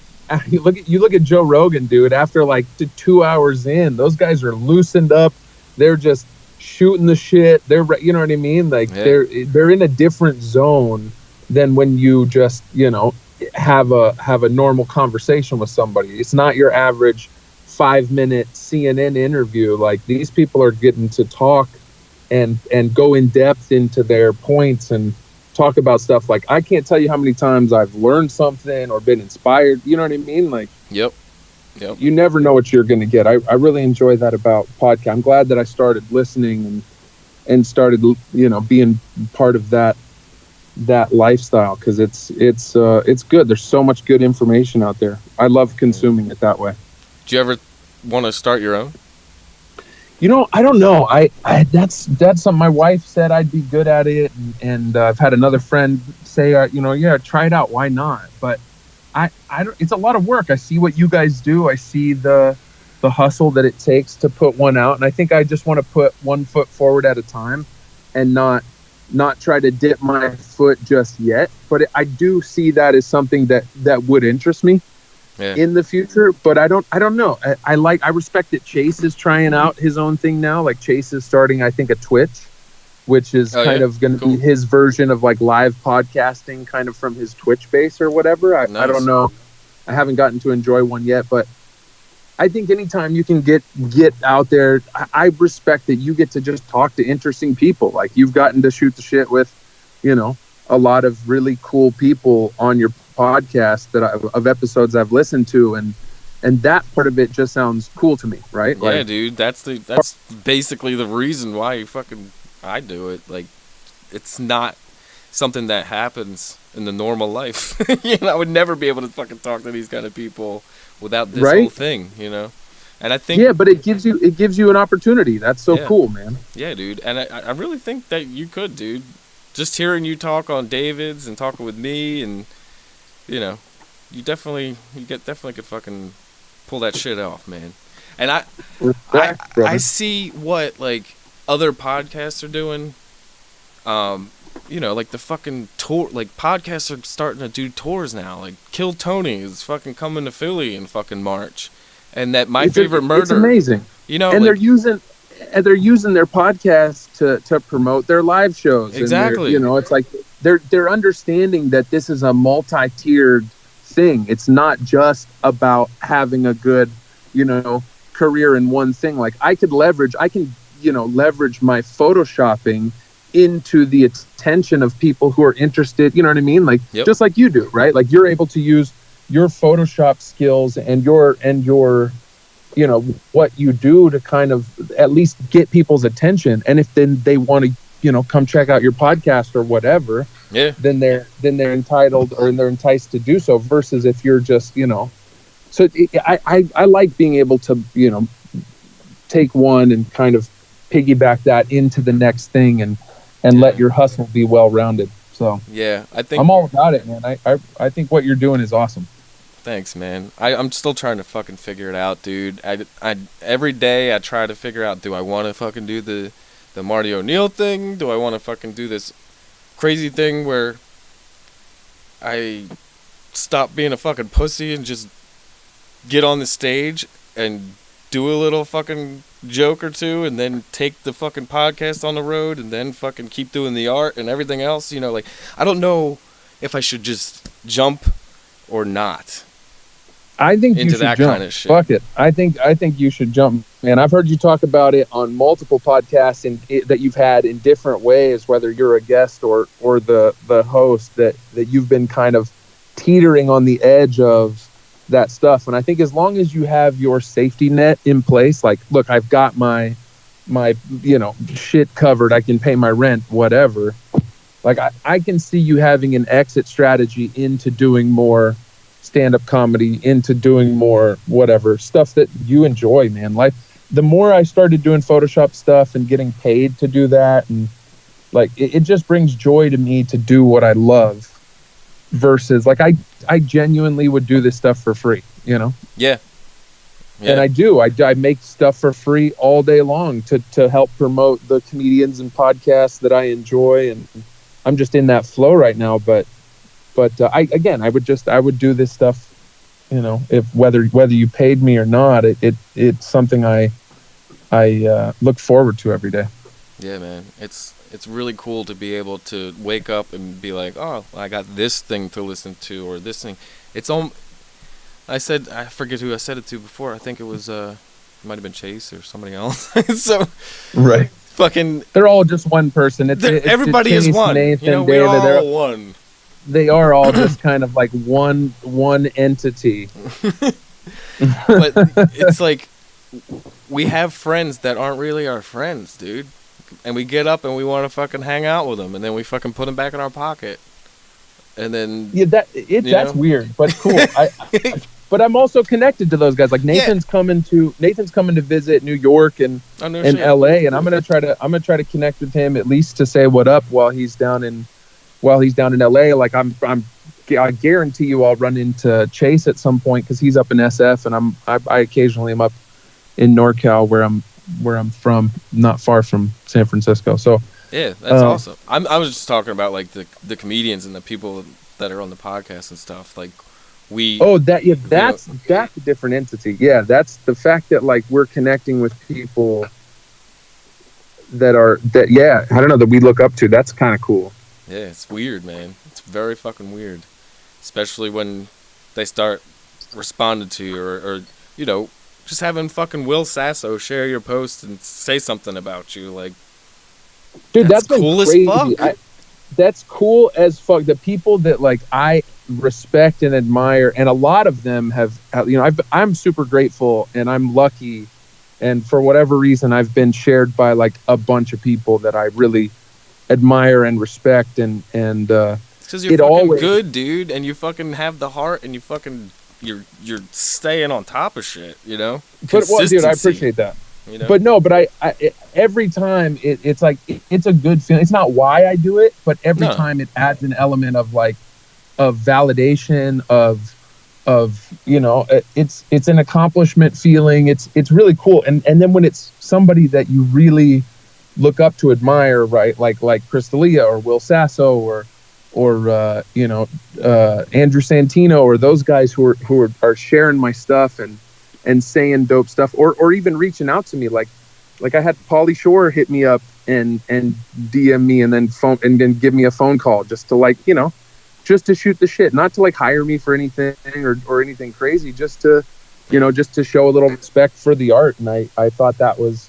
Speaker 2: you look at Joe Rogan, dude. After like 2 hours in, those guys are loosened up. They're just shooting the shit. They're, you know what I mean? Like they're in a different zone than when you just have a normal conversation with somebody. It's not your average 5-minute CNN interview. Like these people are getting to talk and go in depth into their points and talk about stuff. Like I can't tell you how many times I've learned something or been inspired. You know what I mean? Like,
Speaker 1: yep.
Speaker 2: You never know what you're going to get. I really enjoy that about podcast. I'm glad that I started listening and started, being part of that lifestyle, because it's good. There's so much good information out there. I love consuming it that way.
Speaker 1: Do you ever want to start your own?
Speaker 2: I don't know. I that's something my wife said I'd be good at it, and I've had another friend say, try it out. Why not? But I don't. It's a lot of work. I see what you guys do. I see the hustle that it takes to put one out, and I think I just want to put one foot forward at a time. and not try to dip my foot just yet. But I do see that as something that would interest me in the future. But I don't know. I respect that Chase is trying out his own thing now. Like Chase is starting, I think, a Twitch, which is kind of going to be his version of like live podcasting, kind of from his Twitch base or whatever. I don't know. I haven't gotten to enjoy one yet, but I think anytime you can get out there, I respect that you get to just talk to interesting people. Like you've gotten to shoot the shit with, you know, a lot of really cool people on your podcast of episodes I've listened to, and that part of it just sounds cool to me, right?
Speaker 1: Yeah, like, dude, that's basically the reason why I do it. Like, it's not something that happens in the normal life. You know, I would never be able to fucking talk to these kind of people without this whole thing, you know? And I think...
Speaker 2: Yeah, but it gives you an opportunity. That's so cool, man.
Speaker 1: Yeah, dude. And I really think that you could, dude. Just hearing you talk on David's and talking with me, and, you know, you definitely could fucking pull that shit off, man. And I see what, like, other podcasts are doing. You know, like the fucking tour, like podcasts are starting to do tours now. Like Kill Tony is fucking coming to Philly in fucking March, and that My Favorite Murder. It's
Speaker 2: amazing,
Speaker 1: you know.
Speaker 2: And like, they're using their podcast to promote their live shows.
Speaker 1: Exactly.
Speaker 2: You know, it's like they're understanding that this is a multi-tiered thing. It's not just about having a good, you know, career in one thing. Like I can leverage my photoshopping into the attention of people who are interested, you know what I mean? Like, just like you do, right? Like you're able to use your Photoshop skills and your, you know, what you do to kind of at least get people's attention. And if then they want to, you know, come check out your podcast or whatever, then they're entitled or they're enticed to do so, versus if you're just, you know, so I like being able to, you know, take one and kind of piggyback that into the next thing and let your hustle be well-rounded. So
Speaker 1: yeah, I think
Speaker 2: I'm all about it, man. I think what you're doing is awesome.
Speaker 1: Thanks, man. I'm still trying to fucking figure it out, dude. I every day I try to figure out, do I want to fucking do the Marty O'Neill thing? Do I want to fucking do this crazy thing where I stop being a fucking pussy and just get on the stage and do a little fucking joke or two, and then take the fucking podcast on the road, and then fucking keep doing the art and everything else, you know? Like, I don't know if I should just jump or not.
Speaker 2: I think
Speaker 1: into
Speaker 2: you should
Speaker 1: that
Speaker 2: jump.
Speaker 1: Kind of shit.
Speaker 2: Fuck it. I think you should jump, man. I've heard you talk about it on multiple podcasts that you've had in different ways, whether you're a guest or the host, that you've been kind of teetering on the edge of that stuff. And I think as long as you have your safety net in place, like, look, I've got my you know, shit covered, I can pay my rent, whatever. Like I can see you having an exit strategy into doing more stand-up comedy, into doing more whatever stuff that you enjoy, man. Like the more I started doing Photoshop stuff and getting paid to do that, and like it just brings joy to me to do what I love, versus like I genuinely would do this stuff for free, you know?
Speaker 1: Yeah.
Speaker 2: And I make stuff for free all day long to help promote the comedians and podcasts that I enjoy, and I'm just in that flow right now. But I would do this stuff, you know, if whether you paid me or not, it's something I look forward to every day.
Speaker 1: Yeah, man, it's really cool to be able to wake up and be like, oh, I got this thing to listen to, or this thing. It's I forget who I said it to before. I think it was it might have been Chase or somebody else. So
Speaker 2: right,
Speaker 1: fucking,
Speaker 2: they're all just one person.
Speaker 1: Everybody is one.
Speaker 2: Nathan,
Speaker 1: you know,
Speaker 2: David,
Speaker 1: we're all one.
Speaker 2: They are all just kind of like one entity.
Speaker 1: But it's like we have friends that aren't really our friends, dude. And we get up and we want to fucking hang out with them, and then we fucking put them back in our pocket. And then
Speaker 2: that's weird, but cool. But I'm also connected to those guys. Like Nathan's coming to visit New York and LA, and I'm gonna try to connect with him at least to say what up while he's down in LA. Like I guarantee you I'll run into Chase at some point, because he's up in SF, and I occasionally am up in NorCal where I'm from, not far from San Francisco. So
Speaker 1: Yeah, that's awesome. I was just talking about like the comedians and the people that are on the podcast and stuff. Like we,
Speaker 2: Oh, that yeah,
Speaker 1: you know,
Speaker 2: that's a different entity. Yeah, that's the fact that like we're connecting with people that yeah, I don't know, that we look up to. That's kind of cool.
Speaker 1: yeah, it's weird, man. It's very fucking weird, especially when they start responding to you or you know, just having fucking Will Sasso share your post and say something about you. Like,
Speaker 2: Dude,
Speaker 1: that's
Speaker 2: that's been
Speaker 1: cool as
Speaker 2: crazy.
Speaker 1: fuck.
Speaker 2: That's cool as fuck. The people that like I respect and admire, and a lot of them have, you know, I'm super grateful and I'm lucky, and for whatever reason, I've been shared by like a bunch of people that I really admire and respect, and
Speaker 1: Because you're
Speaker 2: it
Speaker 1: fucking
Speaker 2: always
Speaker 1: good, dude, and you fucking have the heart, and you fucking you're staying on top of shit, you know.
Speaker 2: But well, dude, I
Speaker 1: Consistency,
Speaker 2: appreciate that.
Speaker 1: you know.
Speaker 2: But no, but every time it's like it's a good feeling. It's not why I do it, but every
Speaker 1: No.
Speaker 2: time it adds an element of like of validation of you know, it's an accomplishment feeling. It's really cool. And then when it's somebody that you really look up to, admire, right? Like Crystalia or Will Sasso or you know, Andrew Santino, or those guys who are sharing my stuff and saying dope stuff, or even reaching out to me, like I had Pauly Shore hit me up and DM me and then give me a phone call just to, like, you know, just to shoot the shit, not to like hire me for anything or anything crazy, just to, you know, just to show a little respect for the art. And I thought that was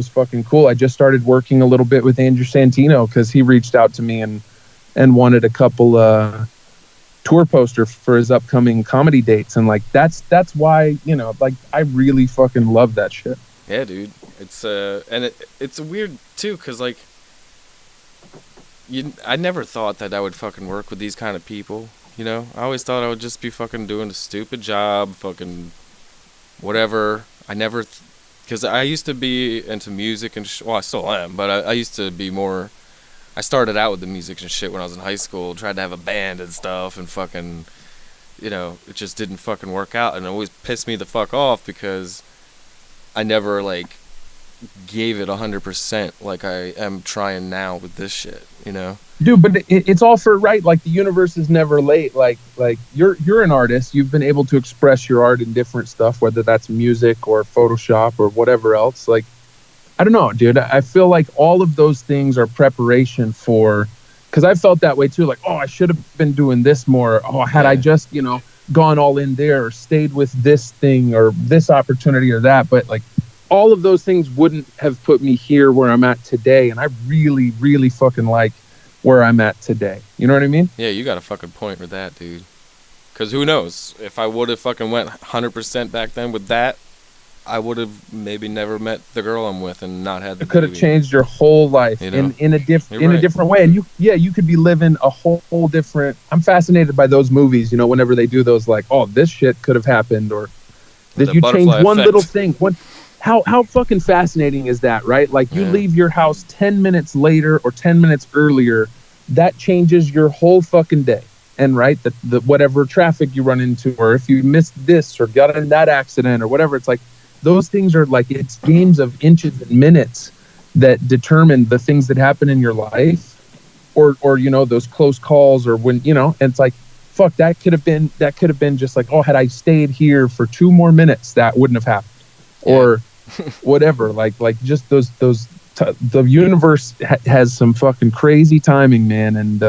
Speaker 2: fucking cool. I just started working a little bit with Andrew Santino because he reached out to me and wanted a couple tour poster for his upcoming comedy dates, and like that's why, you know, like I really fucking love that shit.
Speaker 1: Yeah, dude. It's and it's weird too, cause like I never thought that I would fucking work with these kind of people. You know, I always thought I would just be fucking doing a stupid job, fucking whatever. I never, cause I used to be into music and well, I still am, but I used to be more. I started out with the music and shit when I was in high school, tried to have a band and stuff, and fucking, you know, it just didn't fucking work out, and it always pissed me the fuck off because I never, like, gave it 100% like I am trying now with this shit, you know?
Speaker 2: Dude, but it's all for, right? Like the universe is never late. Like you're an artist. You've been able to express your art in different stuff, whether that's music or Photoshop or whatever else. Like, I don't know, dude. I feel like all of those things are preparation for, because I felt that way too. Like, oh, I should have been doing this more. Oh, had I just, you know, gone all in there or stayed with this thing or this opportunity or that. But like all of those things wouldn't have put me here where I'm at today. And I really, really fucking like where I'm at today. You know what I mean?
Speaker 1: Yeah, you got a fucking point with that, dude. Because who knows? If I would have fucking went 100% back then with that, I would have maybe never met the girl I'm with and not had the
Speaker 2: It could have
Speaker 1: baby.
Speaker 2: changed your whole life,
Speaker 1: You know?
Speaker 2: in a
Speaker 1: Right.
Speaker 2: different way. And you could be living a whole different. I'm fascinated by those movies, you know, whenever they do those, like, oh, this shit could have happened, or that
Speaker 1: The
Speaker 2: you change
Speaker 1: butterfly
Speaker 2: one
Speaker 1: effect.
Speaker 2: little thing. How fucking fascinating is that, right? Like you
Speaker 1: Yeah.
Speaker 2: leave your house 10 minutes later or 10 minutes earlier, that changes your whole fucking day. And right, the whatever traffic you run into, or if you missed this or got in that accident or whatever, it's like those things are like, it's games of inches and minutes that determine the things that happen in your life, or you know, those close calls, or when, you know, and it's like, fuck, that could have been just like, oh, had I stayed here for 2 more minutes, that wouldn't have happened, or whatever. Like just the universe has some fucking crazy timing, man.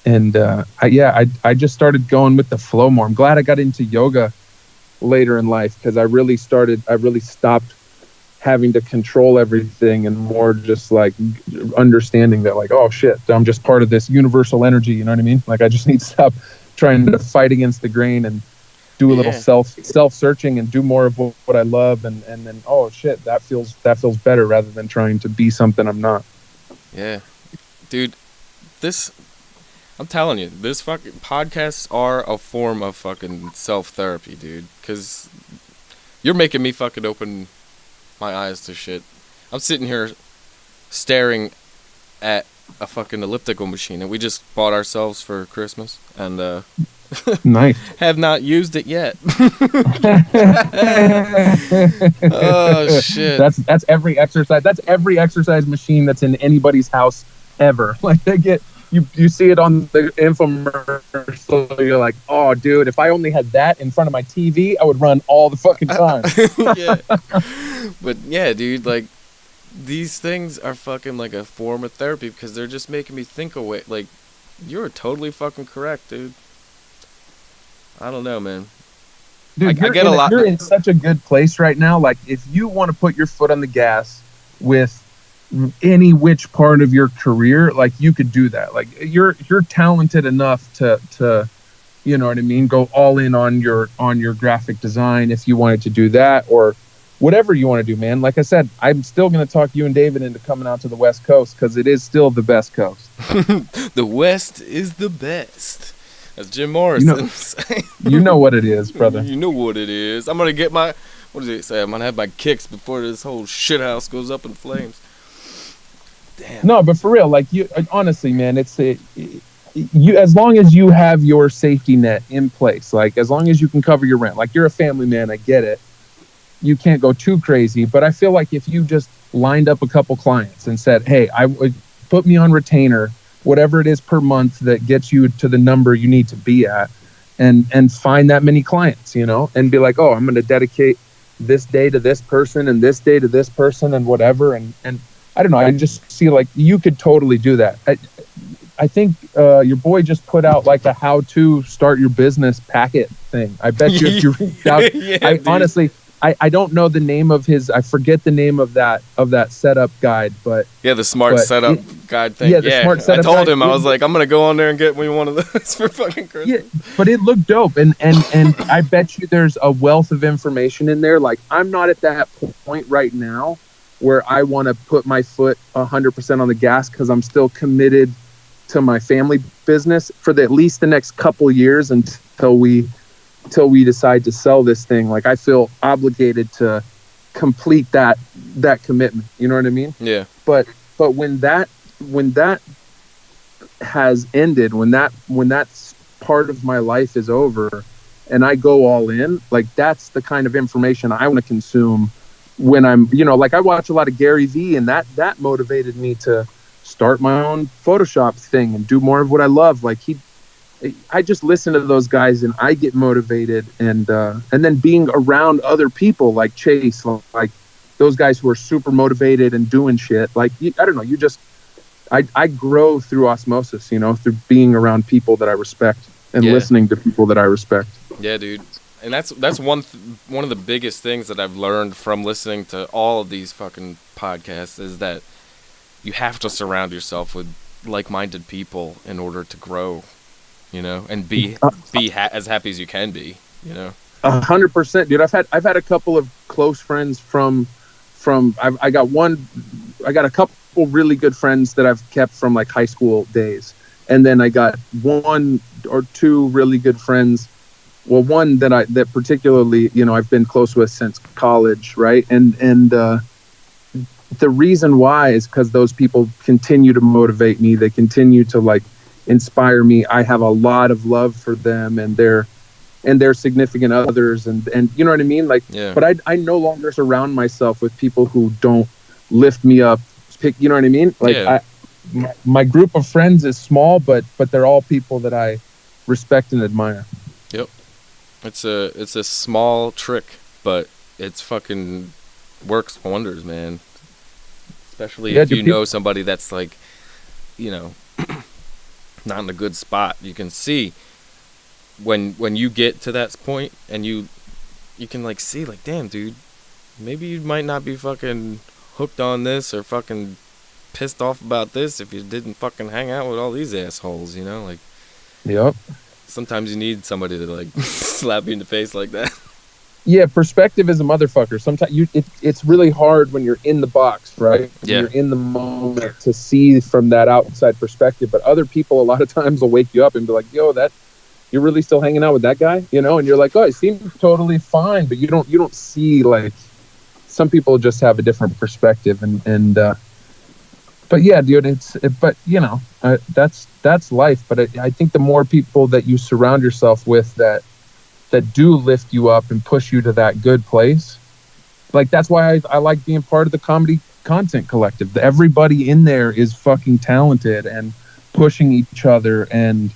Speaker 2: I just started going with the flow more. I'm glad I got into yoga later in life, because I really stopped having to control everything and more just like understanding that, like, oh shit, I'm just part of this universal energy, you know what I mean? Like I just need to stop trying to fight against the grain and do a little self-searching and do more of what I love, and then, oh shit, that feels better, rather than trying to be something I'm not.
Speaker 1: Yeah. Dude, I'm telling you, this fucking podcasts are a form of fucking self-therapy, dude. Because you're making me fucking open my eyes to shit. I'm sitting here staring at a fucking elliptical machine that we just bought ourselves for Christmas. And
Speaker 2: Nice.
Speaker 1: Have not used it yet. Oh shit.
Speaker 2: That's every exercise. That's every exercise machine that's in anybody's house ever. Like they get you see it on the infomercial. You're like, oh, dude, if I only had that in front of my TV, I would run all the fucking time.
Speaker 1: Yeah. But yeah, dude, like these things are fucking like a form of therapy because they're just making me think away. Like you're totally fucking correct, dude. I don't know, man.
Speaker 2: Dude,
Speaker 1: I get a lot.
Speaker 2: You're in such a good place right now. Like, if you want to put your foot on the gas with any which part of your career, like you could do that. Like, you're talented enough to, you know what I mean, go all in on your graphic design if you wanted to do that, or whatever you want to do, man. Like I said, I'm still going to talk you and David into coming out to the West Coast because it is still the best coast.
Speaker 1: The West is the best. That's Jim Morrison.
Speaker 2: You know what it is, brother.
Speaker 1: You know what it is. I'm gonna get my, what does it say? I'm gonna have my kicks before this whole shithouse goes up in flames. Damn.
Speaker 2: No, but for real, like you, honestly, man, you, as long as you have your safety net in place, like as long as you can cover your rent, like you're a family man, I get it. You can't go too crazy, but I feel like if you just lined up a couple clients and said, hey, I would put me on retainer, whatever it is per month that gets you to the number you need to be at, and find that many clients, you know, and be like, oh, I'm going to dedicate this day to this person and this day to this person and whatever. And I don't know. I just see like you could totally do that. I think your boy just put out like a how to start your business packet thing. I bet you if you reached out,
Speaker 1: Yeah,
Speaker 2: honestly, I don't know the name of I forget the name of that setup guide, but
Speaker 1: yeah, the smart setup guide thing.
Speaker 2: Yeah, the smart setup
Speaker 1: I told
Speaker 2: guide.
Speaker 1: him, I was like, I'm gonna go on there and get me one of those for fucking Christmas.
Speaker 2: Yeah, but it looked dope, and I bet you there's a wealth of information in there. Like I'm not at that point right now where I want to put my foot 100% on the gas because I'm still committed to my family business for at least the next couple years until we decide to sell this thing. Like I feel obligated to complete that commitment. You know what I mean?
Speaker 1: Yeah.
Speaker 2: But when that has ended, when that part of my life is over and I go all in, like that's the kind of information I want to consume when I'm, you know, like I watch a lot of Gary Vee, and that motivated me to start my own Photoshop thing and do more of what I love. Like I just listen to those guys and I get motivated, and then being around other people like Chase, like those guys who are super motivated and doing shit. Like I don't know, I grow through osmosis, you know, through being around people that I respect and listening to people that I respect.
Speaker 1: Yeah, dude. And that's one of the biggest things that I've learned from listening to all of these fucking podcasts is that you have to surround yourself with like-minded people in order to grow, you know, and be as happy as you can be, you know.
Speaker 2: 100%, dude. I've had a couple of close friends from I got a couple really good friends that I've kept from like high school days, and then I got one or two really good friends. Well, one that particularly, you know, I've been close with since college, right? And the reason why is because those people continue to motivate me. They continue to like inspire me. I have a lot of love for them and their significant others, and you know what I mean? Like,
Speaker 1: yeah.
Speaker 2: But I no longer surround myself with people who don't lift me up. You know what I mean? Like,
Speaker 1: yeah.
Speaker 2: My group of friends is small, but they're all people that I respect and admire.
Speaker 1: Yep. It's a small trick, but it's fucking works wonders, man. Especially if you know somebody that's like, you know, not in a good spot. You can see when you get to that point, and you can like see like, damn, dude, maybe you might not be fucking hooked on this or fucking pissed off about this if you didn't fucking hang out with all these assholes, you know? Like,
Speaker 2: yep.
Speaker 1: Sometimes you need somebody to like slap you in the face like that.
Speaker 2: Yeah, perspective is a motherfucker. Sometimes it's really hard when you're in the box, right?
Speaker 1: Yeah.
Speaker 2: When you're in the moment to see from that outside perspective. But other people a lot of times will wake you up and be like, yo, you're really still hanging out with that guy, you know? And you're like, oh, it seems totally fine, but you don't see, like, some people just have a different perspective, and but yeah, dude, but that's life. But I think the more people that you surround yourself with that do lift you up and push you to that good place, like that's why I like being part of the Comedy Content Collective. Everybody in there is fucking talented and pushing each other and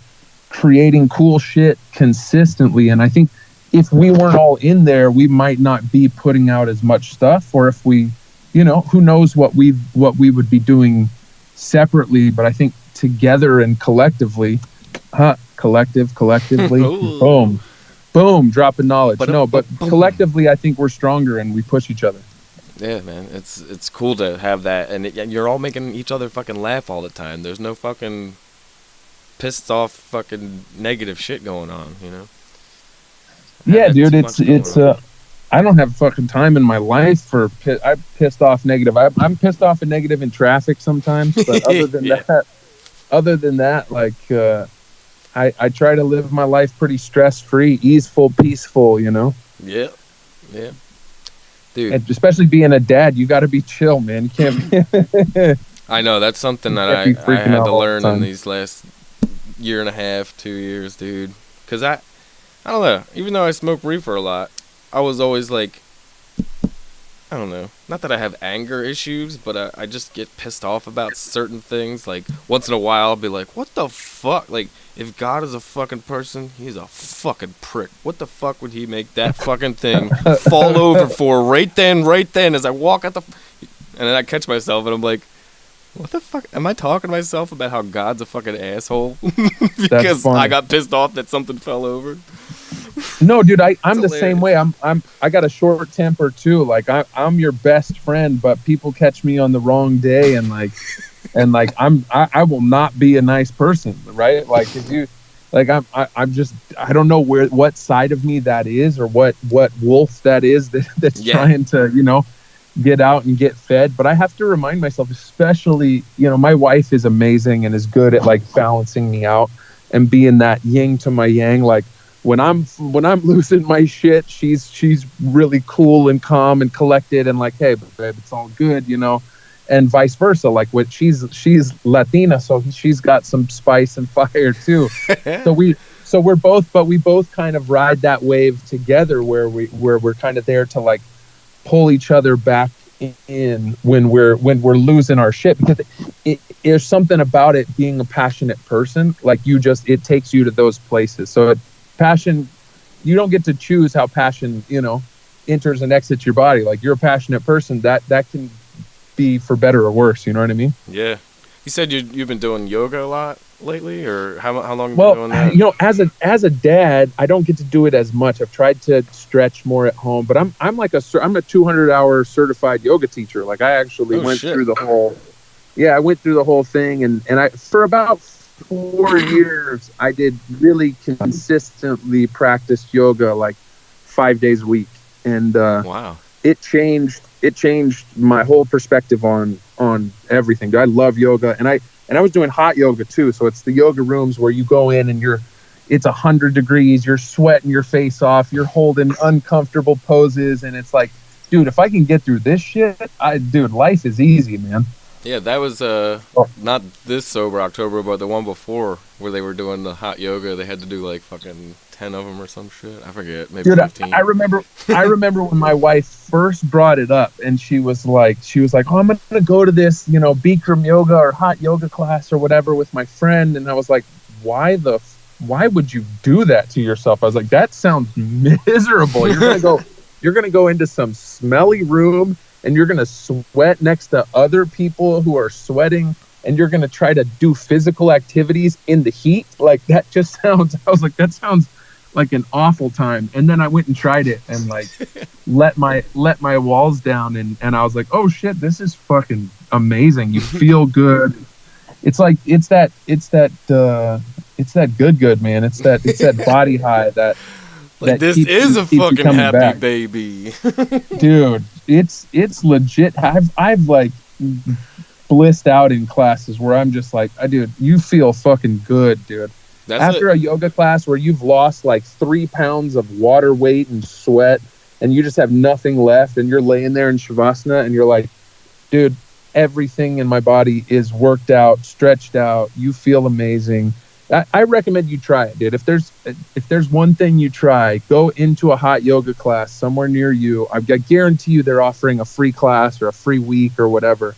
Speaker 2: creating cool shit consistently. And I think if we weren't all in there, we might not be putting out as much stuff, or if we, who knows what we would be doing separately. But I think together and collectively, collectively, boom, dropping knowledge. But collectively, I think we're stronger and we push each other.
Speaker 1: Yeah, man, it's cool to have that, and you're all making each other fucking laugh all the time. There's no fucking pissed off fucking negative shit going on,
Speaker 2: Yeah, dude, it's I don't have fucking time in my life for I'm pissed off negative. I'm pissed off and negative in traffic sometimes, but other than that, like I try to live my life pretty stress-free, easeful, peaceful,
Speaker 1: Yeah. Dude.
Speaker 2: And especially being a dad, you got to be chill, man. You can't
Speaker 1: I know, that's something that I had to learn in these last year and a half, 2 years, dude. Because I don't know, even though I smoke reefer a lot, I was always like, I don't know, not that I have anger issues, but I just get pissed off about certain things. Like, once in a while, I'll be like, what the fuck? Like, if God is a fucking person, he's a fucking prick. What the fuck would he make that fucking thing fall over for right then as I walk out the... And then I catch myself, and I'm like, what the fuck? Am I talking to myself about how God's a fucking asshole? Because I got pissed off that something fell over?
Speaker 2: No, dude, I'm the same way. I got a short temper too. Like I'm your best friend, but people catch me on the wrong day, and I will not be a nice person, right? Like if you, like I'm just, I don't know what side of me that is, or what wolf that is that's trying to get out and get fed. But I have to remind myself, especially my wife is amazing and is good at like balancing me out and being that yin to my yang. Like when I'm losing my shit, she's really cool and calm and collected and like, hey, babe, it's all good, and vice versa. Like what she's Latina, so she's got some spice and fire too. we both kind of ride that wave together, where we're kind of there to like pull each other back in when we're losing our shit, because there's something about it being a passionate person. Like it takes you to those places. So passion, you don't get to choose how passion enters and exits your body. Like you're a passionate person, that can be for better or worse, you know what I mean?
Speaker 1: Yeah. You said you've been doing yoga a lot lately, or how long have you been doing that?
Speaker 2: As a dad, I don't get to do it as much. I've tried to stretch more at home, but I'm a 200-hour certified yoga teacher. Like I actually went through the whole thing, and I for about 4 years I did really consistently practice yoga like 5 days a week, and
Speaker 1: wow,
Speaker 2: it changed my whole perspective on everything. I love yoga, and I was doing hot yoga too. So it's the yoga rooms where you go in and it's 100 degrees, you're sweating your face off, you're holding uncomfortable poses, and it's like, dude, if I can get through this shit, life is easy, man.
Speaker 1: Yeah, that was not this sober October, but the one before, where they were doing the hot yoga. They had to do like fucking 10 of them or some shit. I forget, maybe 15.
Speaker 2: I remember when my wife first brought it up, and she was like, oh, I'm gonna go to this, Bikram yoga or hot yoga class or whatever with my friend. And I was like, why would you do that to yourself? I was like, that sounds miserable. You're gonna go into some smelly room, and you're gonna sweat next to other people who are sweating, and you're gonna try to do physical activities in the heat. Like that just sounds. I was like, that sounds like an awful time. And then I went and tried it, and like let my walls down, and I was like, oh shit, this is fucking amazing. You feel good. It's like it's that good man. It's that body high that
Speaker 1: this is a fucking happy back. Baby.
Speaker 2: Dude, it's legit. I've like blissed out in classes where I'm just like, dude, you feel fucking good, dude. After a yoga class where you've lost like 3 pounds of water weight and sweat, and you just have nothing left, and you're laying there in Shavasana, and you're like, dude, everything in my body is worked out, stretched out. You feel amazing. I recommend you try it, dude. If there's one thing you try, go into a hot yoga class somewhere near you. I guarantee you they're offering a free class or a free week or whatever,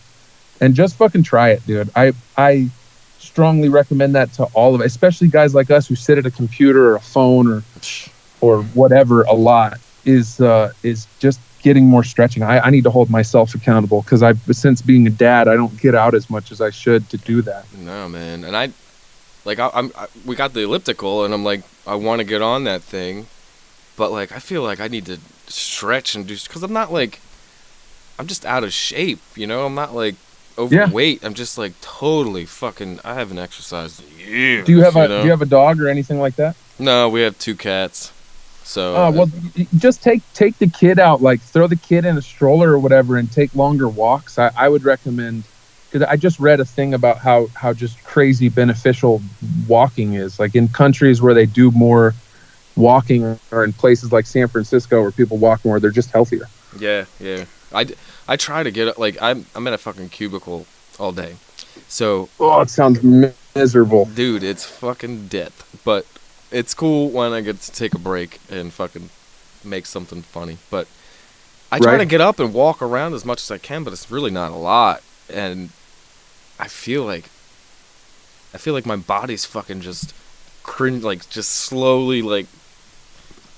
Speaker 2: and just fucking try it, dude. I strongly recommend that to all of it, especially guys like us who sit at a computer or a phone or whatever a lot. Is just getting more stretching. I need to hold myself accountable because since being a dad, I don't get out as much as I should to do that.
Speaker 1: No, man, and we got the elliptical, and I'm like, I want to get on that thing, but like, I feel like I need to stretch and do, because I'm not like, I'm just out of shape, you know? I'm not like overweight. I'm just like totally fucking, I haven't exercised in years.
Speaker 2: Do you have a dog or anything like that?
Speaker 1: No, we have 2 cats. So.
Speaker 2: Well, just take the kid out, like throw the kid in a stroller or whatever, and take longer walks. I would recommend. Because I just read a thing about how just crazy beneficial walking is. Like in countries where they do more walking, or in places like San Francisco where people walk more, they're just healthier.
Speaker 1: Yeah. I try to get, like, I'm in a fucking cubicle all day. So.
Speaker 2: Oh, it sounds miserable.
Speaker 1: Dude, it's fucking death. But it's cool when I get to take a break and fucking make something funny. But I try to get up and walk around as much as I can, but it's really not a lot. And I feel like my body's fucking just cringe, like just slowly like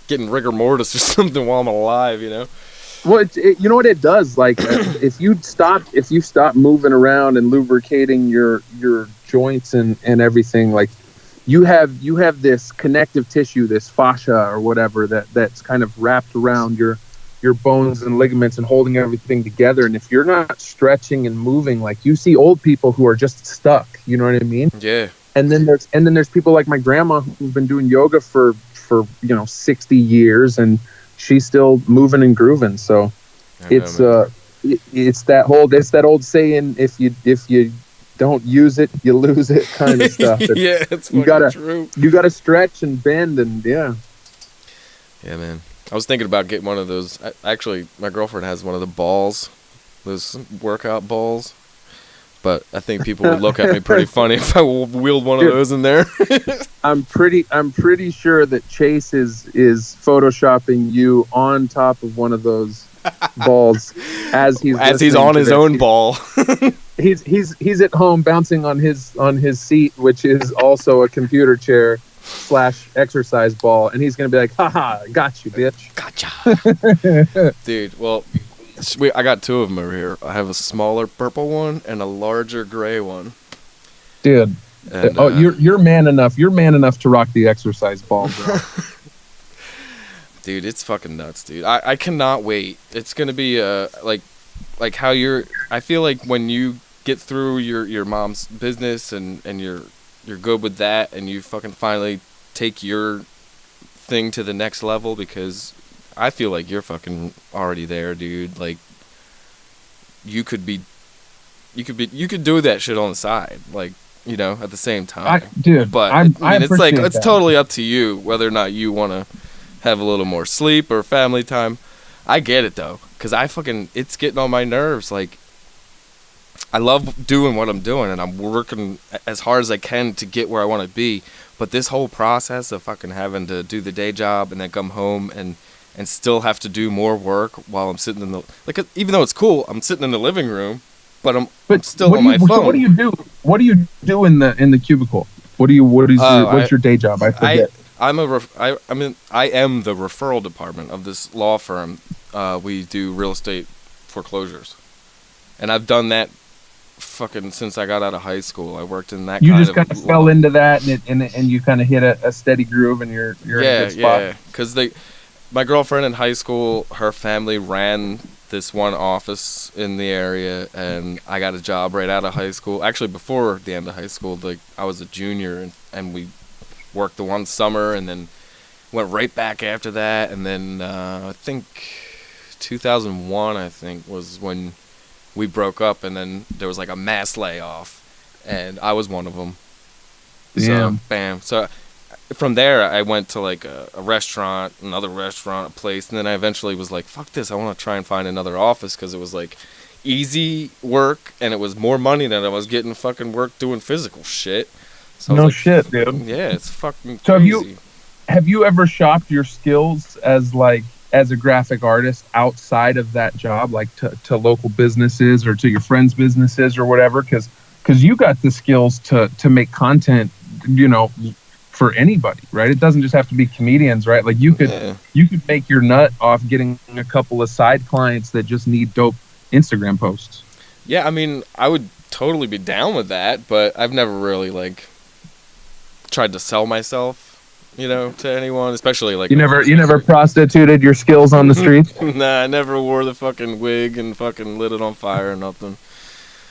Speaker 1: getting rigor mortis or something while I'm alive, you know?
Speaker 2: Well, you know what it does? Like if you stop moving around and lubricating your joints and everything, like you have this connective tissue, this fascia or whatever that's kind of wrapped around your bones and ligaments and holding everything together. And if you're not stretching and moving, like you see old people who are just stuck, you know what I mean?
Speaker 1: Yeah.
Speaker 2: And then there's people like my grandma who've been doing yoga for 60 years, and she's still moving and grooving. So it's that old saying, if you don't use it, you lose it kind of stuff.
Speaker 1: Yeah, it's true.
Speaker 2: You gotta stretch and bend, and yeah,
Speaker 1: man. I was thinking about getting one of those. Actually, my girlfriend has one of the balls, those workout balls. But I think people would look at me pretty funny if I wheeled one of those in there.
Speaker 2: I'm pretty sure that Chase is photoshopping you on top of one of those balls as he's
Speaker 1: on his own ball.
Speaker 2: He's at home bouncing on his seat, which is also a computer chair / exercise ball, and he's gonna be like, haha, got you, bitch.
Speaker 1: Gotcha. Dude, well, I got 2 of them over here. I have a smaller purple one and a larger gray one.
Speaker 2: Dude, and, you're man enough. You're man enough to rock the exercise ball, bro.
Speaker 1: Dude, it's fucking nuts, dude. I cannot wait. It's gonna be like how I feel like when you get through your mom's business and you're good with that, and you fucking finally take your thing to the next level, because I feel like you're fucking already there, dude. Like you could do that shit on the side, like, you know, at the same time. But it's like it's totally up to you whether or not you want to have a little more sleep or family time. I get it though, because it's getting on my nerves. Like, I love doing what I'm doing, and I'm working as hard as I can to get where I want to be. But this whole process of fucking having to do the day job and then come home and still have to do more work while I'm sitting even though it's cool, I'm sitting in the living room, but I'm still on my phone.
Speaker 2: What do you do? What do you do in the cubicle? What's your day job? I forget.
Speaker 1: I am the referral department of this law firm. We do real estate foreclosures, and I've done that fucking since I got out of high school. I worked in that. You just kind of
Speaker 2: fell into that, and you kind of hit a steady groove, and you're in a good spot.
Speaker 1: Yeah, because my girlfriend in high school, her family ran this one office in the area, and I got a job right out of high school. Actually, before the end of high school, like I was a junior, and we worked the one summer, and then went right back after that, and then I think 2001, was when we broke up, and then there was like a mass layoff, and I was one of them. So, bam. So from there, I went to like a restaurant, another restaurant, a place, and then I eventually was like, fuck this, I want to try and find another office, because it was like easy work, and it was more money than I was getting fucking work doing physical shit. So I was
Speaker 2: No
Speaker 1: like,
Speaker 2: shit, dude.
Speaker 1: yeah, it's fucking
Speaker 2: So
Speaker 1: crazy.
Speaker 2: have you ever shopped your skills as a graphic artist outside of that job, like to local businesses or to your friends' businesses or whatever? Because you got the skills to make content, for anybody, right? It doesn't just have to be comedians, right? Like you
Speaker 1: Yeah.
Speaker 2: could make your nut off getting a couple of side clients that just need dope Instagram posts.
Speaker 1: Yeah, I mean, I would totally be down with that, but I've never really like tried to sell myself, to anyone, especially like
Speaker 2: You never prostituted your skills on the streets.
Speaker 1: Nah, I never wore the fucking wig and fucking lit it on fire or nothing.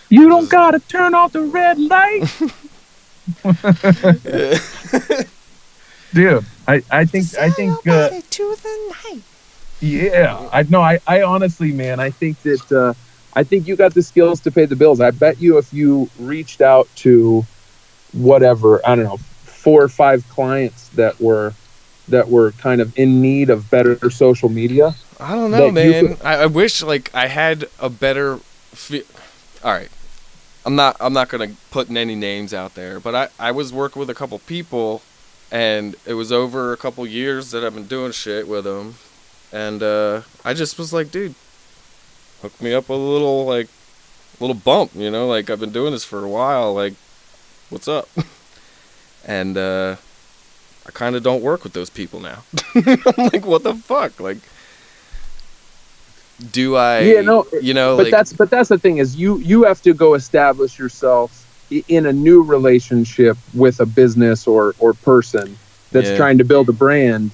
Speaker 2: You don't gotta turn off the red light. Dude, I think
Speaker 1: to the night.
Speaker 2: yeah, I honestly, man, I think that I think you got the skills to pay the bills. I bet you if you reached out to whatever, I don't know, 4 or 5 clients that were kind of in need of better social media.
Speaker 1: I don't know,
Speaker 2: that you
Speaker 1: man. I wish like I had a better. All right, I'm not gonna put any names out there, but I was working with a couple people, and it was over a couple years that I've been doing shit with them, and I just was like, dude, hook me up with a little bump, like I've been doing this for a while, like, what's up? And I kind of don't work with those people now. I'm like, what the fuck? Like, do I?
Speaker 2: Yeah, no, but
Speaker 1: like,
Speaker 2: that's the thing is you have to go establish yourself in a new relationship with a business or person that's
Speaker 1: Yeah.
Speaker 2: trying to build a brand,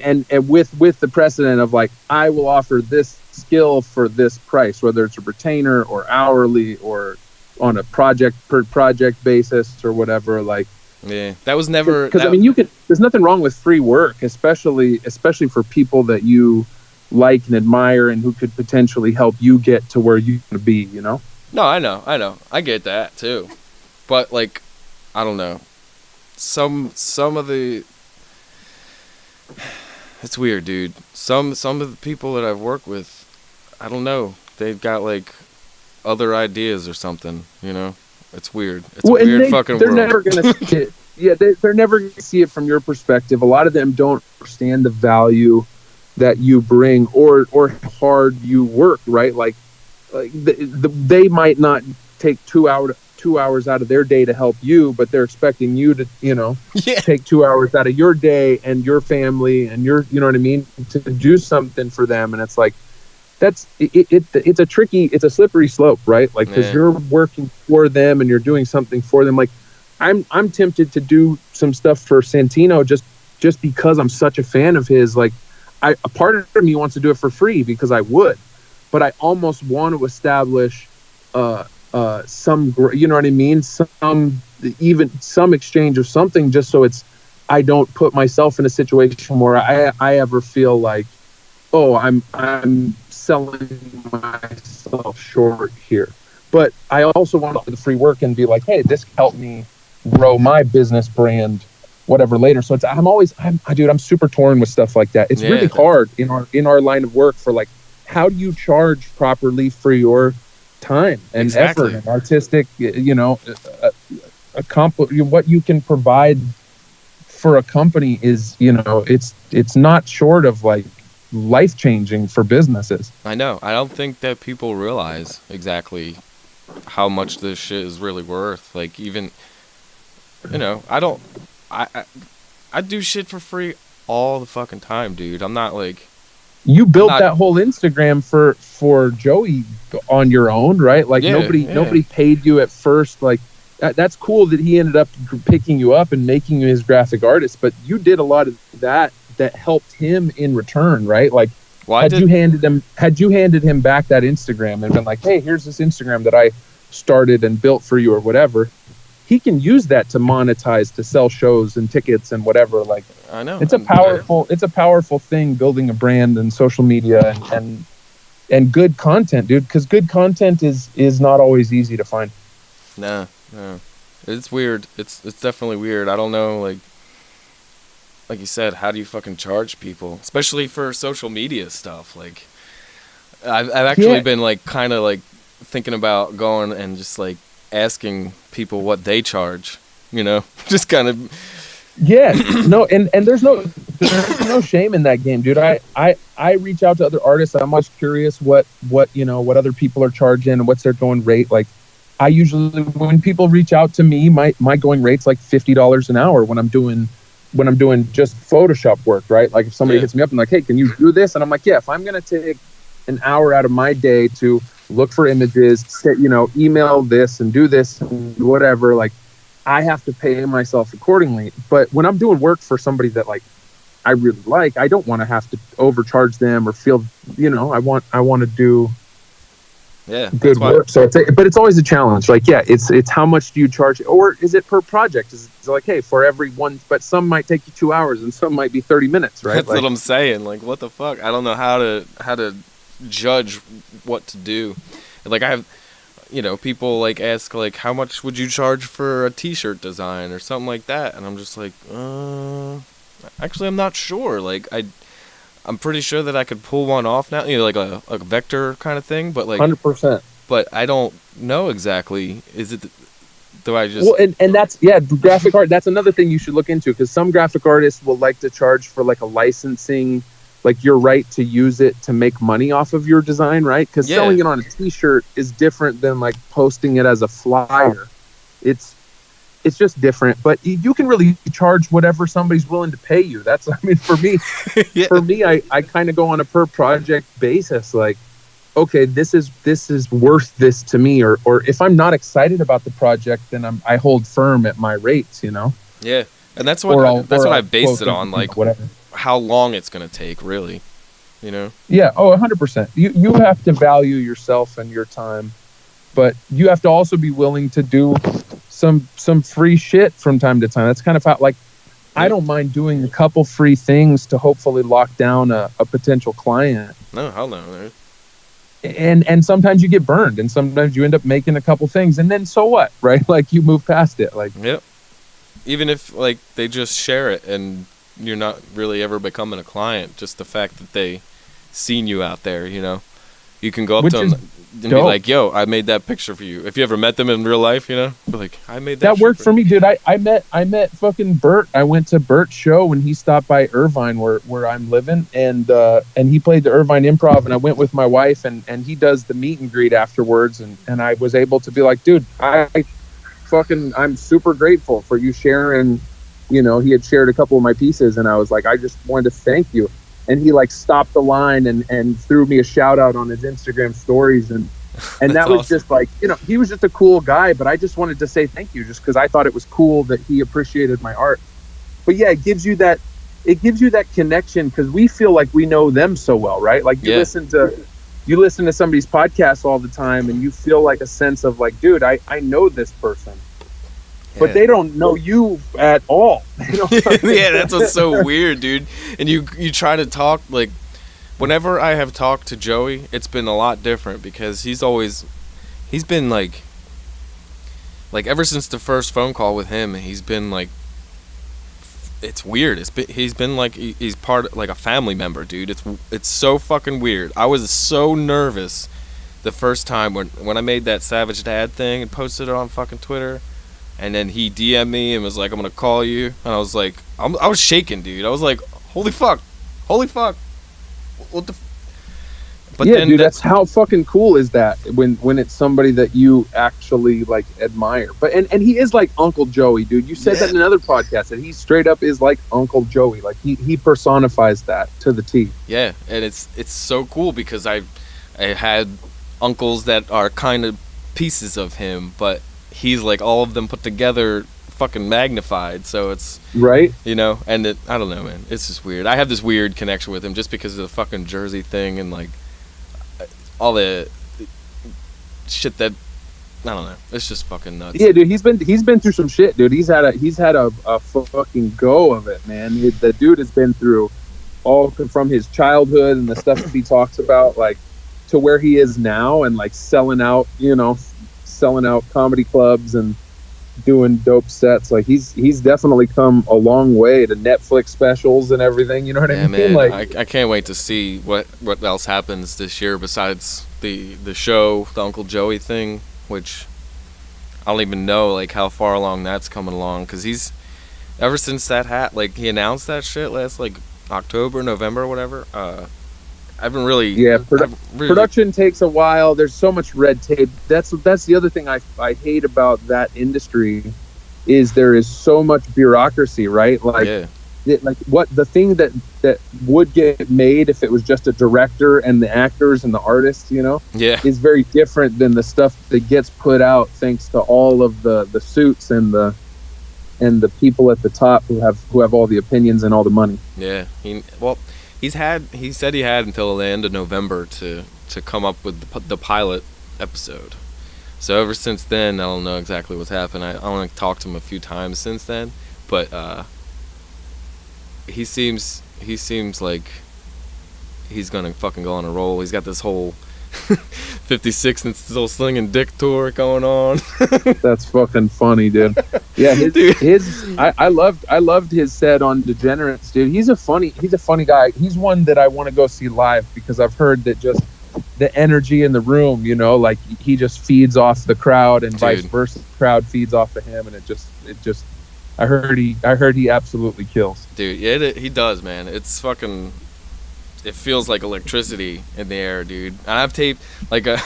Speaker 2: and with the precedent of like, I will offer this skill for this price, whether it's a retainer or hourly or on a project per project basis or whatever. Like,
Speaker 1: yeah, that was never.
Speaker 2: because I mean, there's nothing wrong with free work, especially for people that you like and admire and who could potentially help you get to where you want to be.
Speaker 1: No, I know, I get that too, but like, I don't know. Some of the. It's weird, dude. Some of the people that I've worked with, I don't know. They've got like other ideas or something. It's weird. It's a weird fucking
Speaker 2: they're
Speaker 1: world.
Speaker 2: never gonna see it. Yeah, they're never gonna see it from your perspective. A lot of them don't understand the value that you bring or hard you work. Right, like they might not take 2 hours out of their day to help you, but they're expecting you to
Speaker 1: Yeah.
Speaker 2: take 2 hours out of your day and your family and your, you know what I mean, to do something for them. And it's like, it's a slippery slope, right? Like, because you're working for them and you're doing something for them. Like, I'm tempted to do some stuff for Santino just because I'm such a fan of his. Like, a part of me wants to do it for free because I would, but I almost want to establish some, you know what I mean, even some exchange of something, just so I don't put myself in a situation where I ever feel like, oh, I'm selling myself short here. But I also want to do the free work and be like, hey, this helped me grow my business brand, whatever, later. So I'm super torn with stuff like that. It's really hard in our line of work for like, how do you charge properly for your time and effort and artistic, what you can provide for a company is, it's not short of like life-changing for businesses.
Speaker 1: I know. I don't think that people realize exactly how much this shit is really worth. Like, even, I do shit for free all the fucking time, dude. I'm not like...
Speaker 2: You built that whole Instagram for Joey on your own, right? Like, nobody paid you at first. Like, that's cool that he ended up picking you up and making you his graphic artist, but you did a lot of that helped him in return, right? Like, had you handed him back that Instagram and been like, hey, here's this Instagram that I started and built for you or whatever, he can use that to monetize, to sell shows and tickets and whatever. Like,
Speaker 1: I know
Speaker 2: it's a powerful thing, building a brand and social media and good content, dude, because good content is not always easy to find.
Speaker 1: No, it's weird. It's definitely weird. I don't know, like you said, how do you fucking charge people, especially for social media stuff? Like, I've actually been like kind of like thinking about going and just like asking people what they charge, you know, just kind of.
Speaker 2: Yeah, no, and there's no shame in that game, dude. I reach out to other artists. I'm always curious what what other people are charging and what's their going rate. Like, I usually, when people reach out to me, my going rate's like $50 an hour when I'm doing just Photoshop work, right? Like if somebody hits me up and like, hey, can you do this? And I'm like, yeah, if I'm gonna take an hour out of my day to look for images, email this and do this and whatever, like, I have to pay myself accordingly. But when I'm doing work for somebody that like I really like, I don't want to have to overcharge them or feel, I want to do good work. So but it's always a challenge. Like, yeah, it's how much do you charge, or is it per project? Is it like, hey, for every one, but some might take you 2 hours and some might be 30 minutes, right?
Speaker 1: That's what I'm saying. Like, what the fuck? I don't know how to judge what to do. Like, I have, people like ask like, how much would you charge for a t-shirt design or something like that, and I'm just like, actually I'm not sure. Like, I'm pretty sure that I could pull one off now, like a vector kind of thing, but like
Speaker 2: 100%.
Speaker 1: But I don't know exactly. Is it? Do I just?
Speaker 2: Well, and that's graphic art. That's another thing you should look into, because some graphic artists will like to charge for like a licensing, like your right to use it to make money off of your design, right? Because selling it on a t-shirt is different than like posting it as a flyer. It's just different, but you can really charge whatever somebody's willing to pay you. That's, I mean, for me, I kind of go on a per project basis. Like, okay, this is worth this to me, or if I'm not excited about the project, then I hold firm at my rates,
Speaker 1: Yeah, and that's what I based it on, like whatever, how long it's gonna take, really, Yeah.
Speaker 2: Oh, 100%. You have to value yourself and your time, but you have to also be willing to do some free shit from time to time. That's kind of how, like, I don't mind doing a couple free things to hopefully lock down a potential client.
Speaker 1: No, hell no, man.
Speaker 2: And sometimes you get burned, and sometimes you end up making a couple things, and then so what, right? Like, you move past it. Like,
Speaker 1: yep. Even if like they just share it and you're not really ever becoming a client, just the fact that they seen you out there, you can go up to them and be like, yo, I made that picture for you. If you ever met them in real life, be like, I made that.
Speaker 2: That worked for me, dude. I met fucking Bert. I went to Bert's show when he stopped by Irvine, where I'm living, and he played the Irvine Improv, and I went with my wife, and he does the meet and greet afterwards, and I was able to be like, dude, I'm super grateful for you sharing. He had shared a couple of my pieces, and I was like, I just wanted to thank you. And he like stopped the line and threw me a shout out on his Instagram stories, and that was awesome. Just like, he was just a cool guy, but I just wanted to say thank you, just because I thought it was cool that he appreciated my art. But yeah, it gives you that connection, because we feel like we know them so well, right? Like, you listen to somebody's podcast all the time, and you feel like a sense of like, dude, I know this person. But they don't know you at all.
Speaker 1: Yeah, that's what's so weird, dude. And you try to talk, like, whenever I have talked to Joey, it's been a lot different, because he's been like ever since the first phone call with him, he's been like, it's weird. He's been like, he's part, like, a family member, dude. It's so fucking weird. I was so nervous the first time when I made that Savage Dad thing and posted it on fucking Twitter. And then he DM'd me and was like, I'm going to call you. And I was like, I was shaking, dude. I was like, holy fuck. What the But
Speaker 2: yeah, then dude, that's how fucking cool is that when it's somebody that you actually, like, admire. But and he is like Uncle Joey, dude. You said that in another podcast, that he straight up is like Uncle Joey. Like, he personifies that to the T.
Speaker 1: Yeah, and it's so cool, because I had uncles that are kind of pieces of him, but he's like all of them put together, fucking magnified. So it's
Speaker 2: right,
Speaker 1: and I don't know, man. It's just weird. I have this weird connection with him just because of the fucking Jersey thing and like all the shit that, I don't know. It's just fucking nuts.
Speaker 2: Yeah, dude. He's been through some shit, dude. He's had a fucking go of it, man. The dude has been through all from his childhood and the stuff that he talks about, like, to where he is now, and like selling out comedy clubs and doing dope sets. Like, he's definitely come a long way, to Netflix specials and everything, you know what I mean?
Speaker 1: Man,
Speaker 2: like,
Speaker 1: I can't wait to see what else happens this year besides the show, the Uncle Joey thing, which I don't even know like how far along that's coming along, because he's ever since like he announced that shit last like October, November, whatever. I haven't really.
Speaker 2: Yeah, production takes a while. There's so much red tape. That's the other thing I hate about that industry, is there is so much bureaucracy, right? Like,
Speaker 1: yeah.
Speaker 2: Like what the thing that would get made if it was just a director and the actors and the artists,
Speaker 1: Yeah.
Speaker 2: is very different than the stuff that gets put out thanks to all of the suits and the people at the top who have all the opinions and all the money.
Speaker 1: Yeah. He said he had until the end of November to come up with the pilot episode. So ever since then, I don't know exactly what's happened. I only talked to him a few times since then, but he seems like he's gonna fucking go on a roll. He's got this whole 56 and still slinging dick tour going on.
Speaker 2: That's fucking funny, dude. Yeah, I loved his set on Degenerates, dude. He's a funny guy. He's one that I want to go see live, because I've heard that just the energy in the room, like he just feeds off the crowd, and vice versa. The crowd feeds off of him, and it just I heard he absolutely kills. Dude,
Speaker 1: yeah, he does, man. It's fucking, it feels like electricity in the air, dude. And I've taped like I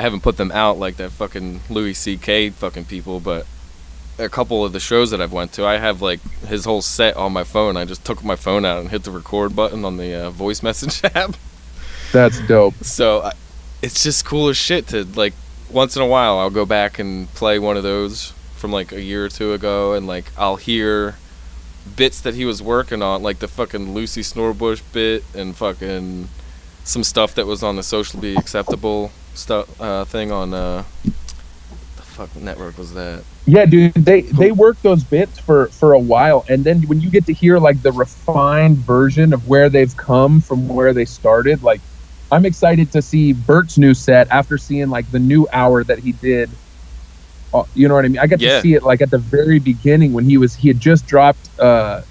Speaker 1: haven't put them out like that fucking Louis C.K. fucking people, but a couple of the shows that I've went to, I have like his whole set on my phone. I just took my phone out and hit the record button on the voice message app.
Speaker 2: That's dope.
Speaker 1: So it's just cool as shit to, like, once in a while I'll go back and play one of those from like a year or two ago, and like I'll hear bits that he was working on, like the fucking Lucy Snorebush bit, and fucking some stuff that was on the Socially Acceptable stuff thing on the fuck network was that?
Speaker 2: Yeah, dude, they work those bits for a while, and then when you get to hear like the refined version of where they've come from where they started, like I'm excited to see Bert's new set after seeing like the new hour that he did. You know what I mean? I got to see it like at the very beginning when he had just dropped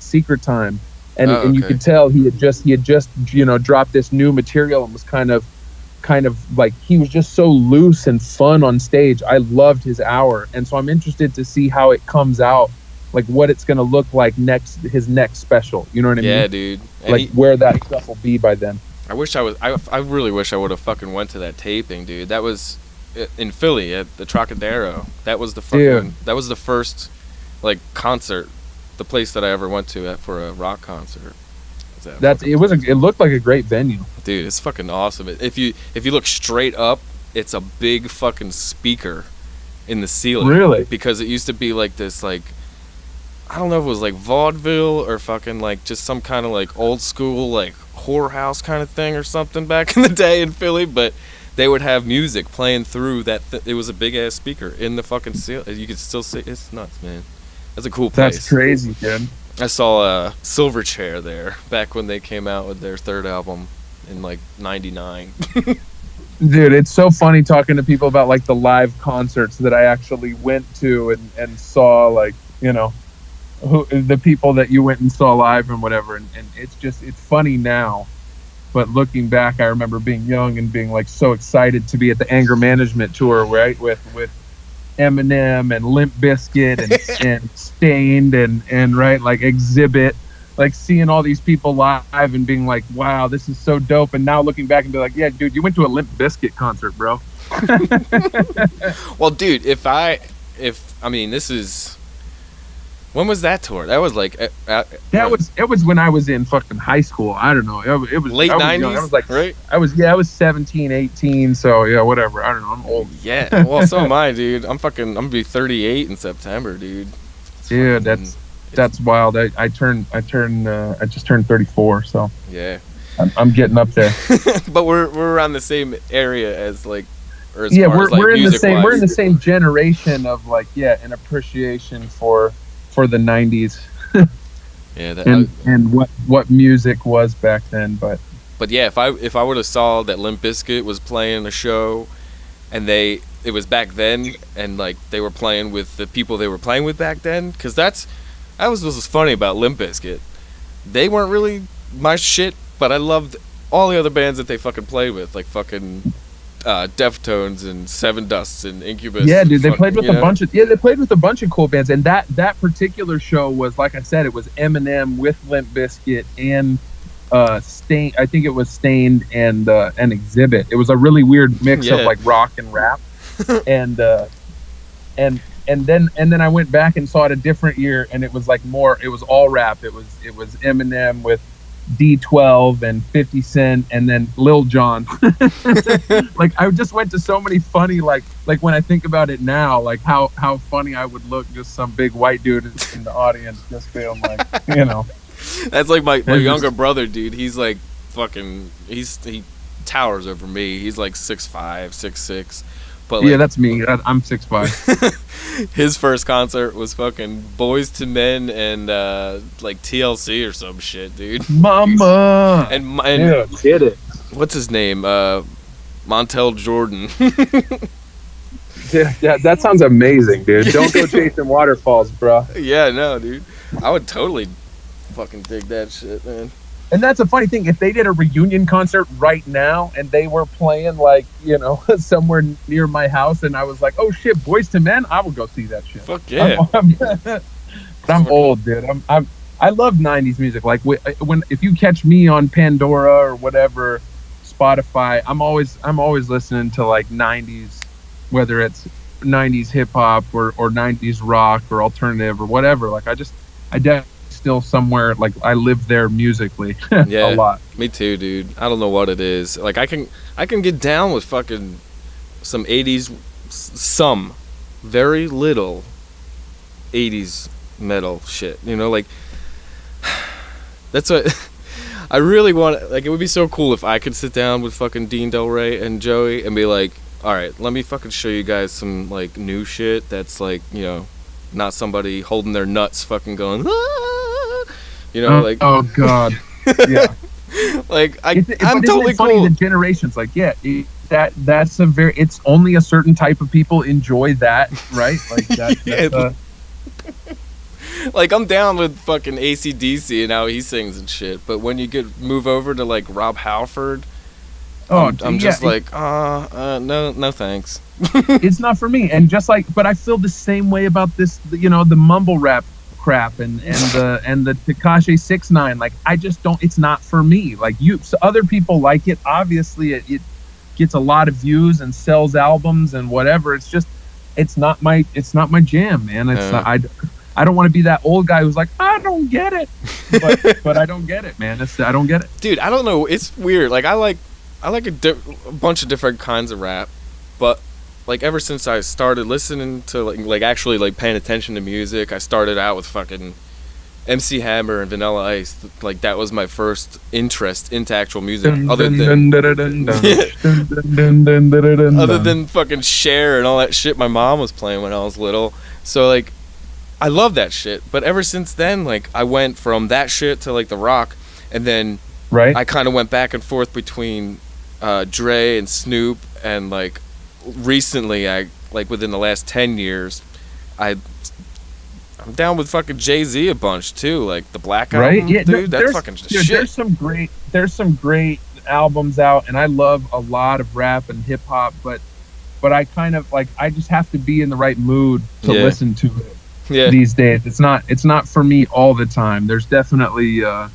Speaker 2: Secret Time, and you could tell he had just dropped this new material and was kind of like, he was just so loose and fun on stage. I loved his hour, and so I'm interested to see how it comes out, like what it's gonna look like his next special. You know what I mean?
Speaker 1: Yeah, dude. And
Speaker 2: like where that stuff will be by then.
Speaker 1: I really wish I would have fucking went to that taping, dude. That was in Philly at the Trocadero. That was the first like concert, the place that I ever went to for a rock concert.
Speaker 2: It looked like a great venue.
Speaker 1: Dude, it's fucking awesome. If you look straight up, it's a big fucking speaker in the ceiling.
Speaker 2: Really?
Speaker 1: Because it used to be like this, like, I don't know if it was like vaudeville or fucking like just some kind of like old school like whorehouse kind of thing or something back in the day in Philly, but they would have music playing through that. It was a big ass speaker in the fucking ceiling. You could still see. It's nuts, man. That's a cool place.
Speaker 2: That's crazy, dude.
Speaker 1: I saw Silverchair there back when they came out with their third album in like '99.
Speaker 2: Dude, it's so funny talking to people about like the live concerts that I actually went to and saw, like, the people that you went and saw live and whatever, and it's funny now, but looking back, I remember being young and being like so excited to be at the Anger Management tour, right, with Eminem and Limp Bizkit and Stained and right, like Exhibit, like seeing all these people live and being like, wow, this is so dope. And now looking back and be like, yeah, dude, you went to a Limp Bizkit concert, bro.
Speaker 1: Well, dude, this is, when was that tour? That was like
Speaker 2: it was when I was in fucking high school. I don't know. It was
Speaker 1: late 90s.
Speaker 2: I was like,
Speaker 1: right?
Speaker 2: I was 17, 18. So yeah, whatever. I don't know. I'm old.
Speaker 1: Yeah. Well, so am I, dude. I'm gonna be 38 in September, dude.
Speaker 2: Yeah, that's wild. I just turned 34. So
Speaker 1: yeah,
Speaker 2: I'm getting up there.
Speaker 1: But we're around the same area as like. We're
Speaker 2: in the same generation of like, yeah, an appreciation for the 90s.
Speaker 1: Yeah,
Speaker 2: and what music was back then, but
Speaker 1: yeah, if I would have saw that Limp Bizkit was playing a show, and it was back then, and like they were playing with the people they were playing with back then, because that was what was funny about Limp Bizkit. They weren't really my shit, but I loved all the other bands that they fucking played with, like fucking Deftones and Seven Dusts and Incubus.
Speaker 2: Yeah, dude, they
Speaker 1: fuck,
Speaker 2: played with
Speaker 1: you
Speaker 2: a
Speaker 1: know?
Speaker 2: bunch of they played with a bunch of cool bands, and that particular show was, like I said, it was Eminem with Limp Bizkit and Stain. I think it was Stained and Exhibit. It was a really weird mix of like rock and rap, and then I went back and saw it a different year, and it was like more. It was all rap. It was Eminem with D12 and 50 Cent and then Lil Jon. Like I just went to so many funny like when I think about it now, like how funny I would look, just some big white dude in the audience just feeling like, you know.
Speaker 1: That's like my younger brother, dude. He's like fucking he towers over me. He's like 6'5", 6'6". But like,
Speaker 2: yeah, that's me. I'm 6'5".
Speaker 1: His first concert was fucking Boys to Men and like TLC or some shit, dude.
Speaker 2: Mama.
Speaker 1: And
Speaker 2: Yeah, get it.
Speaker 1: what's his name? Montel Jordan.
Speaker 2: Yeah, that sounds amazing, dude. Don't go chasing waterfalls, bro.
Speaker 1: Yeah, no, dude. I would totally fucking dig that shit, man.
Speaker 2: And that's a funny thing. If they did a reunion concert right now and they were playing like, you know, somewhere near my house, and I was like, oh shit, Boys to Men, I would go see that shit.
Speaker 1: Fuck yeah.
Speaker 2: But I'm old, dude. I love '90s music. Like if you catch me on Pandora or whatever, Spotify, I'm always listening to like '90s, whether it's '90s hip hop or '90s rock or alternative or whatever. Like I still somewhere, like I live there musically.
Speaker 1: Yeah,
Speaker 2: a lot.
Speaker 1: Me too, dude. I don't know what it is. Like I can get down with fucking some 80s, some very little 80s metal shit. You know, like that's what I really want. Like it would be so cool if I could sit down with fucking Dean Del Rey and Joey and be like, all right, let me fucking show you guys some like new shit that's like, you know, not somebody holding their nuts fucking going, ah! You know, like
Speaker 2: oh god. Yeah.
Speaker 1: Like I'm
Speaker 2: but
Speaker 1: totally
Speaker 2: isn't it funny
Speaker 1: cool.
Speaker 2: that generations, like, yeah, that's a very, it's only a certain type of people enjoy that, right? Like that.
Speaker 1: Like I'm down with fucking AC/DC and how he sings and shit, but when you move over to like Rob Halford, I'm just like, no thanks.
Speaker 2: It's not for me. And just like, but I feel the same way about this, you know, the mumble rap crap and the Tekashi 6ix9ine. Like I just don't. It's not for me. Like so other people like it. Obviously, it gets a lot of views and sells albums and whatever. It's just, it's not my jam, man. It's not, I don't want to be that old guy who's like, I don't get it, but I don't get it, man. I don't get it,
Speaker 1: dude. I don't know. It's weird. Like I like a bunch of different kinds of rap, but like ever since I started listening to like actually like paying attention to music, I started out with fucking MC Hammer and Vanilla Ice. Like that was my first interest into actual music, other than fucking Cher and all that shit my mom was playing when I was little. So like I love that shit, but ever since then, like I went from that shit to like the rock, and then
Speaker 2: right?
Speaker 1: I kind of went back and forth between Dre and Snoop, and like recently, I like within the last 10 years, I'm down with fucking Jay-Z a bunch too, like the Black Album,
Speaker 2: right? Yeah,
Speaker 1: dude, that's fucking shit.
Speaker 2: There's some great albums out, and I love a lot of rap and hip hop, but I kind of like, I just have to be in the right mood to listen to it.
Speaker 1: Yeah.
Speaker 2: These days, it's not for me all the time. There's definitely I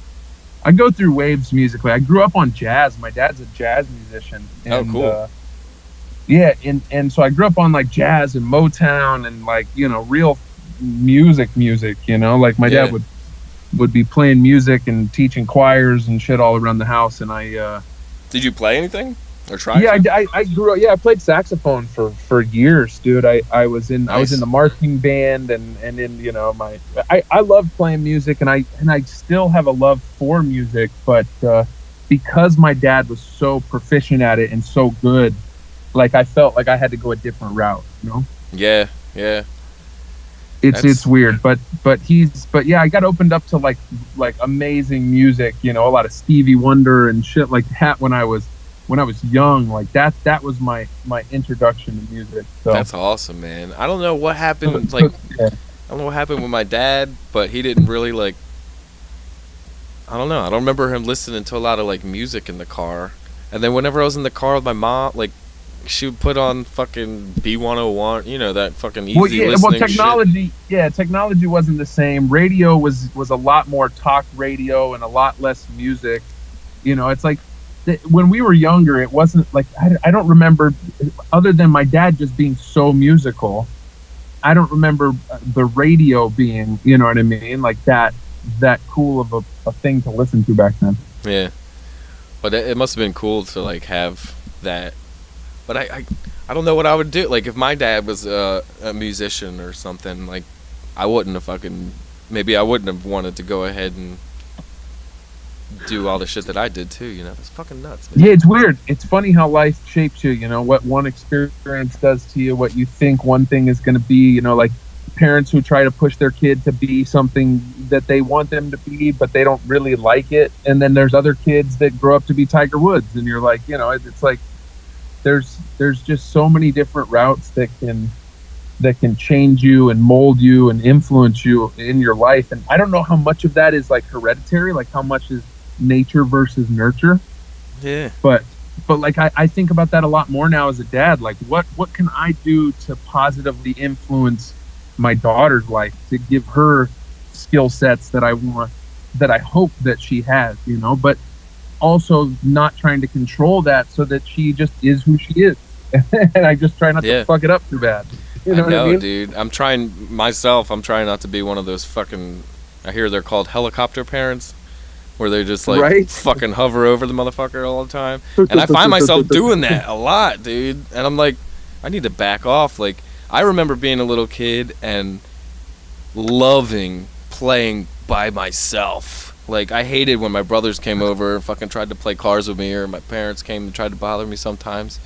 Speaker 2: go through waves musically. I grew up on jazz. My dad's a jazz musician. And,
Speaker 1: oh, cool.
Speaker 2: Yeah, and so I grew up on like jazz and Motown and like, you know, real music, you know, like my dad would be playing music and teaching choirs and shit all around the house. And I
Speaker 1: did you play anything or try?
Speaker 2: Yeah, I grew up. Yeah, I played saxophone for years, dude. I was in the marching band and in, you know, I love playing music, and I still have a love for music, but because my dad was so proficient at it and so good, like I felt like I had to go a different route, you know?
Speaker 1: Yeah.
Speaker 2: It's weird, but yeah, I got opened up to like amazing music, you know, a lot of Stevie Wonder and shit like that when I was young. Like that was my introduction to music. So
Speaker 1: that's awesome, man. I don't know what happened. Like I don't know what happened with my dad, but he didn't really like. I don't know. I don't remember him listening to a lot of like music in the car. And then whenever I was in the car with my mom, like she would put on fucking B101, you know, that fucking easy listening
Speaker 2: technology.
Speaker 1: shit.
Speaker 2: Yeah, technology wasn't the same. Radio was a lot more talk radio and a lot less music. You know, it's like when we were younger, it wasn't like I don't remember, other than my dad just being so musical. I don't remember the radio being, you know what I mean, like that cool of a thing to listen to back then.
Speaker 1: Yeah, but it must have been cool to like have that. But I don't know what I would do. Like if my dad was a musician or something, like I wouldn't have wanted to go ahead and do all the shit that I did too. You know, it's fucking nuts, man.
Speaker 2: Yeah, it's weird. It's funny how life shapes you. You know, what one experience does to you, what you think one thing is going to be. You know, like parents who try to push their kid to be something that they want them to be, but they don't really like it. And then there's other kids that grow up to be Tiger Woods, and you're like, you know, it's like there's just so many different routes that can change you and mold you and influence you in your life. And I don't know how much of that is like hereditary, like how much is nature versus nurture.
Speaker 1: Yeah.
Speaker 2: But like I think about that a lot more now as a dad. Like what can I do to positively influence my daughter's life, to give her skill sets that I want, that I hope that she has, you know, but also not trying to control that so that she just is who she is. And I just try not to fuck it up too bad. You know what I mean?
Speaker 1: Dude. I'm trying not to be one of those fucking, I hear they're called helicopter parents, where they just like fucking hover over the motherfucker all the time. And I find myself doing that a lot, dude. And I'm like, I need to back off. Like, I remember being a little kid and loving playing by myself. Like, I hated when my brothers came over and fucking tried to play cards with me, or my parents came and tried to bother me sometimes.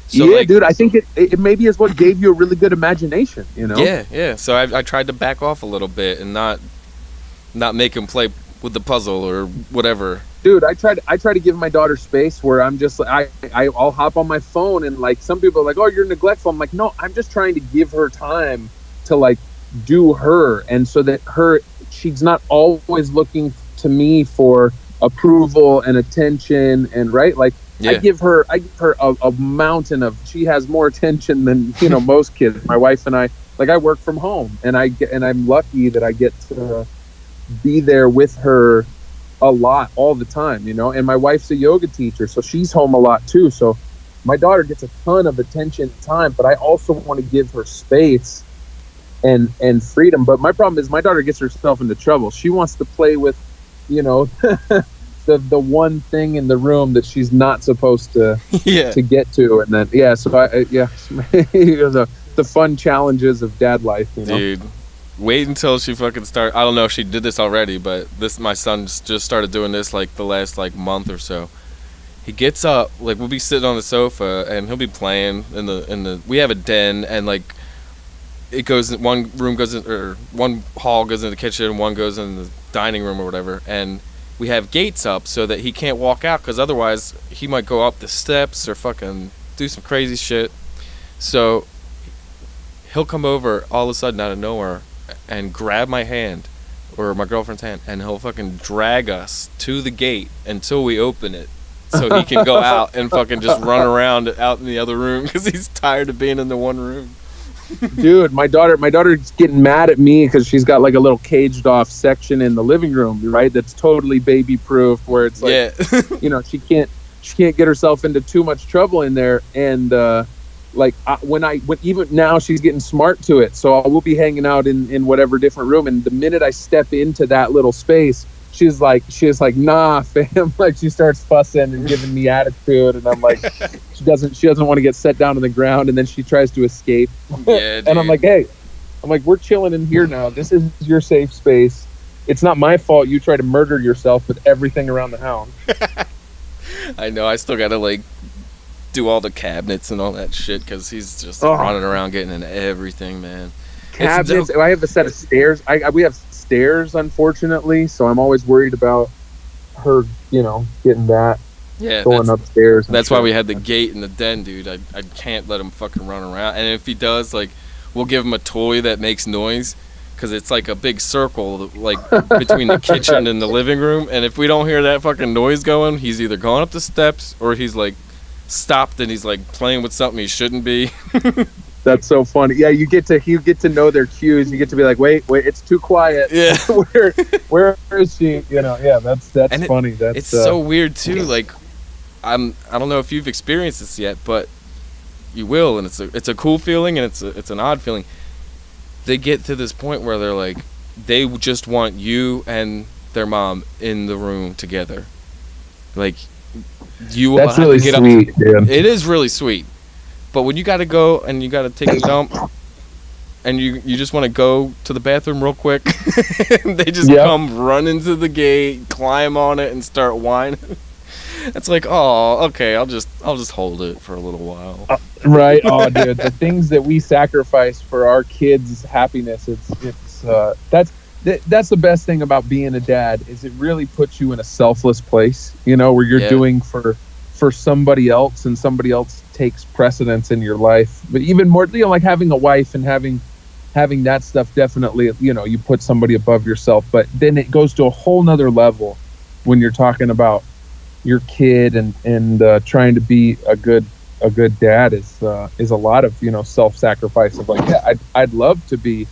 Speaker 1: So,
Speaker 2: yeah, like, dude, I think it maybe is what gave you a really good imagination, you know?
Speaker 1: Yeah. So I tried to back off a little bit and not make him play with the puzzle or whatever.
Speaker 2: Dude, I try to give my daughter space where I'm just like, I'll hop on my phone, and like some people are like, oh, you're neglectful. I'm like, no, I'm just trying to give her time to like do her, and so that she's not always looking to me for approval and attention, and right, like I give her a mountain of, she has more attention than, you know, most kids. My wife and I work from home, and I'm lucky that I get to be there with her a lot all the time, you know. And my wife's a yoga teacher, so she's home a lot too. So my daughter gets a ton of attention and time, but I also want to give her space and freedom. But my problem is my daughter gets herself into trouble. She wants to play with, you know, the one thing in the room that she's not supposed to to get to. And then so the fun challenges of dad life, you know.
Speaker 1: Dude, wait until she fucking start. I don't know if she did this already, but my son just started doing this like the last like month or so. He gets up, like we'll be sitting on the sofa and he'll be playing in the we have a den, and like it goes, one room goes in, or one hall goes in the kitchen, one goes in the dining room or whatever, and we have gates up so that he can't walk out, because otherwise he might go up the steps or fucking do some crazy shit. So he'll come over all of a sudden out of nowhere and grab my hand, or my girlfriend's hand, and he'll fucking drag us to the gate until we open it, so he can go out and fucking just run around out in the other room, because he's tired of being in the one room.
Speaker 2: Dude, my daughter's getting mad at me because she's got like a little caged off section in the living room, right? That's totally baby proof, where it's like, you know, she can't get herself into too much trouble in there. And when even now she's getting smart to it, so we'll be hanging out in whatever different room, and the minute I step into that little space, she's like, nah, fam. Like, she starts fussing and giving me attitude, and I'm like, she doesn't want to get set down on the ground, and then she tries to escape.
Speaker 1: Yeah,
Speaker 2: and I'm like, hey, we're chilling in here now. This is your safe space. It's not my fault you try to murder yourself with everything around the house.
Speaker 1: I know. I still gotta like do all the cabinets and all that shit, because he's just running around getting into everything, man.
Speaker 2: Cabinets. I have a set of stairs. We have stairs, unfortunately, so I'm always worried about her, you know, getting that.
Speaker 1: Yeah,
Speaker 2: going upstairs.
Speaker 1: That's why we had the gate in the den, dude. I can't let him fucking run around. And if he does, like, we'll give him a toy that makes noise, because it's like a big circle, like between the kitchen and the living room. And if we don't hear that fucking noise going, he's either going up the steps or he's like stopped and he's like playing with something he shouldn't be.
Speaker 2: That's so funny. Yeah, you get to know their cues. You get to be like, wait, it's too quiet.
Speaker 1: Yeah.
Speaker 2: where is she? You know, yeah, that's funny. That's
Speaker 1: it's so weird too. Like, I don't know if you've experienced this yet, but you will, and it's a cool feeling, and it's an odd feeling. They get to this point where they're like, they just want you and their mom in the room together. Like, you will
Speaker 2: that's
Speaker 1: have
Speaker 2: really
Speaker 1: to get
Speaker 2: sweet.
Speaker 1: up.
Speaker 2: Yeah.
Speaker 1: It is really sweet. But when you got to go and you got to take a dump and you just want to go to the bathroom real quick, they just come running to the gate, climb on it, and start whining. It's like, oh, okay, I'll just hold it for a little while.
Speaker 2: Right. Oh, dude, the things that we sacrifice for our kids' happiness, that's the best thing about being a dad, is it really puts you in a selfless place, you know, where you're doing for somebody else, and somebody else takes precedence in your life. But even more, you know, like having a wife and having that stuff, definitely, you know, you put somebody above yourself. But then it goes to a whole nother level when you're talking about your kid and trying to be a good dad is a lot of, you know, self-sacrifice of like, yeah, I'd love to be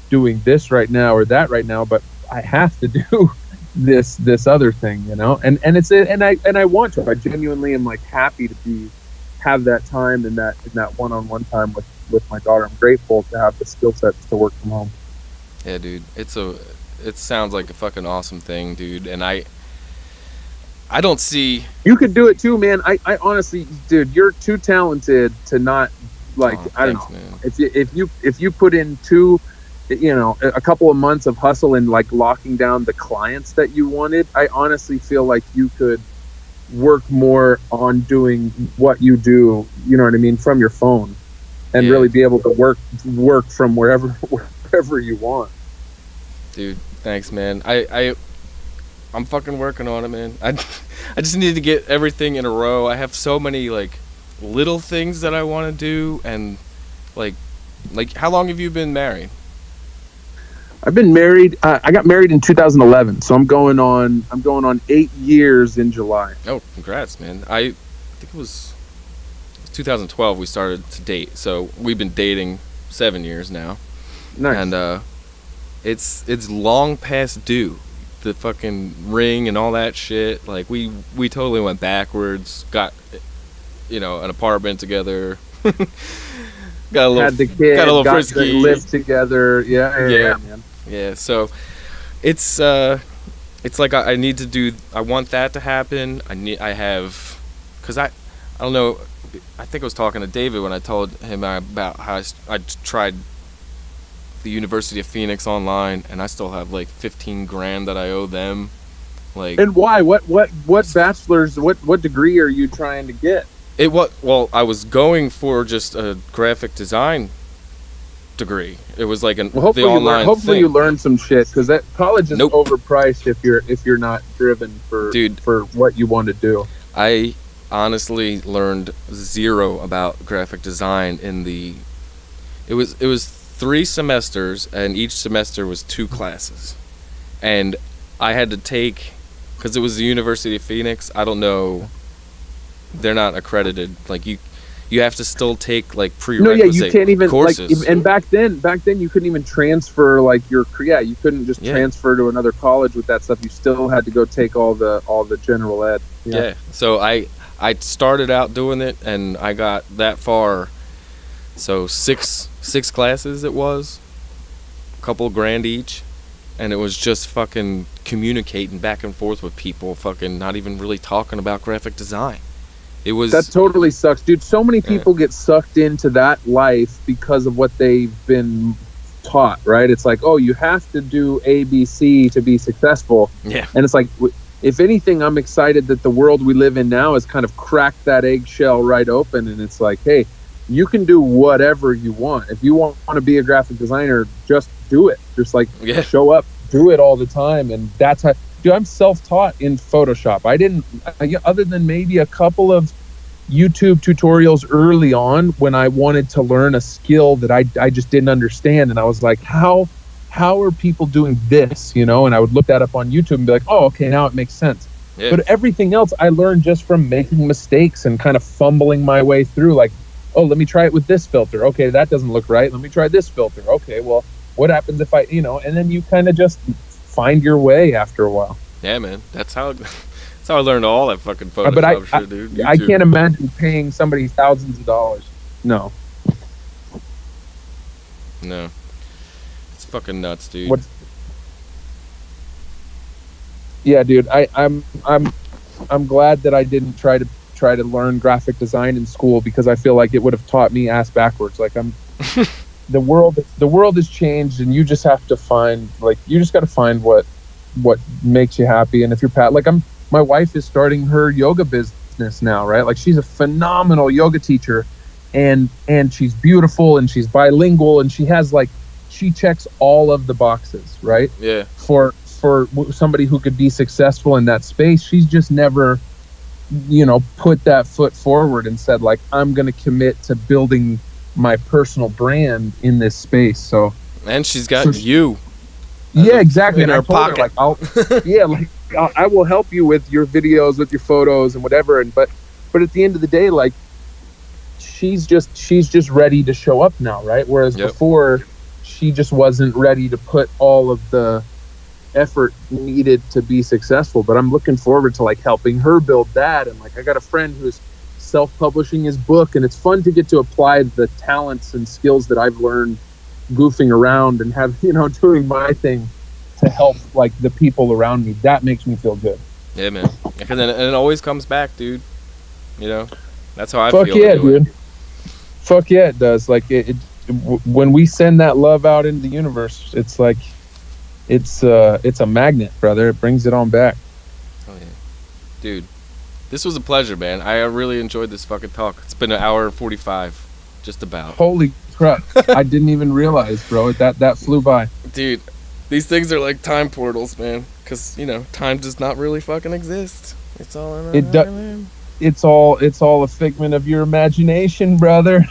Speaker 2: doing this right now or that right now, but I have to do this other thing, you know, and I want to. I genuinely am like happy to have that time and that one-on-one time with my daughter. I'm grateful to have the skill sets to work from home.
Speaker 1: Yeah, dude, it sounds like a fucking awesome thing, dude. And I don't see
Speaker 2: you could do it too, man. I honestly, dude, you're too talented to not like. I don't know, man. If you put in a couple of months of hustle and like locking down the clients that you wanted, I honestly feel like you could work more on doing what you do, you know what I mean, from your phone, and really be able to work from wherever you want.
Speaker 1: Dude, thanks, man. I'm fucking working on it, man. I just need to get everything in a row. I have so many like little things that I want to do, and like how long have you been married?
Speaker 2: I've been married. I got married in 2011, so I'm going on 8 years in July.
Speaker 1: Oh, congrats, man! I think it was 2012 we started to date, so we've been dating 7 years now.
Speaker 2: Nice.
Speaker 1: And it's long past due. The fucking ring and all that shit. Like we totally went backwards. Got, you know, an apartment together. Got a little frisky.
Speaker 2: Lived together. Yeah, man.
Speaker 1: Yeah, so it's like I need to do. I want that to happen. Because I don't know. I think I was talking to David when I told him about how I tried the University of Phoenix online, and I still have like $15,000 that I owe them. Like,
Speaker 2: and why? What bachelor's? What degree are you trying to get?
Speaker 1: Well, I was going for just a graphic design degree. It was like the online.
Speaker 2: Hopefully you learn some shit, because that college is overpriced if you're not driven for what you want to do.
Speaker 1: I honestly learned zero about graphic design it was 3 semesters, and each semester was 2 classes, and I had to take, because it was the University of Phoenix. I don't know, they're not accredited. Like you have to still take like prerequisite courses. No, yeah, you can't even
Speaker 2: courses. And back then you couldn't even transfer like you couldn't just transfer to another college with that stuff. You still had to go take all the general ed.
Speaker 1: Yeah. So I started out doing it, and I got that far. So six classes it was, a couple of grand each, and it was just fucking communicating back and forth with people, fucking not even really talking about graphic design. That totally sucks, dude. So many people get sucked into that life because of what they've been taught, right? It's like, oh, you have to do ABC to be successful. Yeah.
Speaker 2: And it's like, if anything, I'm excited that the world we live in now has kind of cracked that eggshell right open, and it's like, hey, you can do whatever you want. If you want to be a graphic designer, just do it. Just like show up, do it all the time. And that's how, dude, I'm self-taught in Photoshop. Other than maybe a couple of YouTube tutorials early on when I wanted to learn a skill that I just didn't understand. And I was like, how how are people doing this, you know? And I would look that up on YouTube and be like, oh, okay, now it makes sense.
Speaker 1: Yeah.
Speaker 2: But everything else I learned just from making mistakes and kind of fumbling my way through, like, oh, let me try it with this filter. Okay, that doesn't look right. Let me try this filter. Okay, well, what happens if I, you know, and then you kind of just find your way after a while.
Speaker 1: Yeah, man. That's how I learned all that fucking Photoshop
Speaker 2: But
Speaker 1: shit, dude.
Speaker 2: I
Speaker 1: YouTube.
Speaker 2: can't imagine paying somebody thousands of dollars. No.
Speaker 1: No. It's fucking nuts, dude.
Speaker 2: What? Yeah, dude. I'm glad that I didn't try to learn graphic design in school, because I feel like it would have taught me ass backwards. Like the world has changed, and you just have to find, like, you just got to find what makes you happy. And if you're my wife is starting her yoga business now, right? Like, she's a phenomenal yoga teacher, and she's beautiful, and she's bilingual, and she checks all of the boxes, right?
Speaker 1: Yeah.
Speaker 2: For somebody who could be successful in that space. She's just never, you know, put that foot forward and said, like, I'm going to commit to building my personal brand in this space. So,
Speaker 1: And she's got you.
Speaker 2: Yeah, exactly.
Speaker 1: In
Speaker 2: And
Speaker 1: her
Speaker 2: I told her,
Speaker 1: pocket.
Speaker 2: like, I will help you with your videos, with your photos and whatever. And but at the end of the day, like, she's just ready to show up now, right? Whereas before, she just wasn't ready to put all of the effort needed to be successful. But I'm looking forward to, like, helping her build that. And, like, I got a friend who's self-publishing his book, and it's fun to get to apply the talents and skills that I've learned goofing around and have, you know, doing my thing to help, like, the people around me. That makes me feel good.
Speaker 1: Yeah, man. And it always comes back, dude. You know, that's how I
Speaker 2: Fuck
Speaker 1: feel.
Speaker 2: yeah,
Speaker 1: anyway.
Speaker 2: dude. Fuck yeah, it does. Like, when we send that love out into the universe, it's like, it's a magnet, brother. It brings it on back.
Speaker 1: Oh yeah, dude. This was a pleasure, man. I really enjoyed this fucking talk. It's been an hour and 45, just about.
Speaker 2: Holy crap! I didn't even realize, bro. That flew by.
Speaker 1: Dude, these things are like time portals, man. Because, you know, time does not really fucking exist. It's all in
Speaker 2: It does. It's all a figment of your imagination, brother.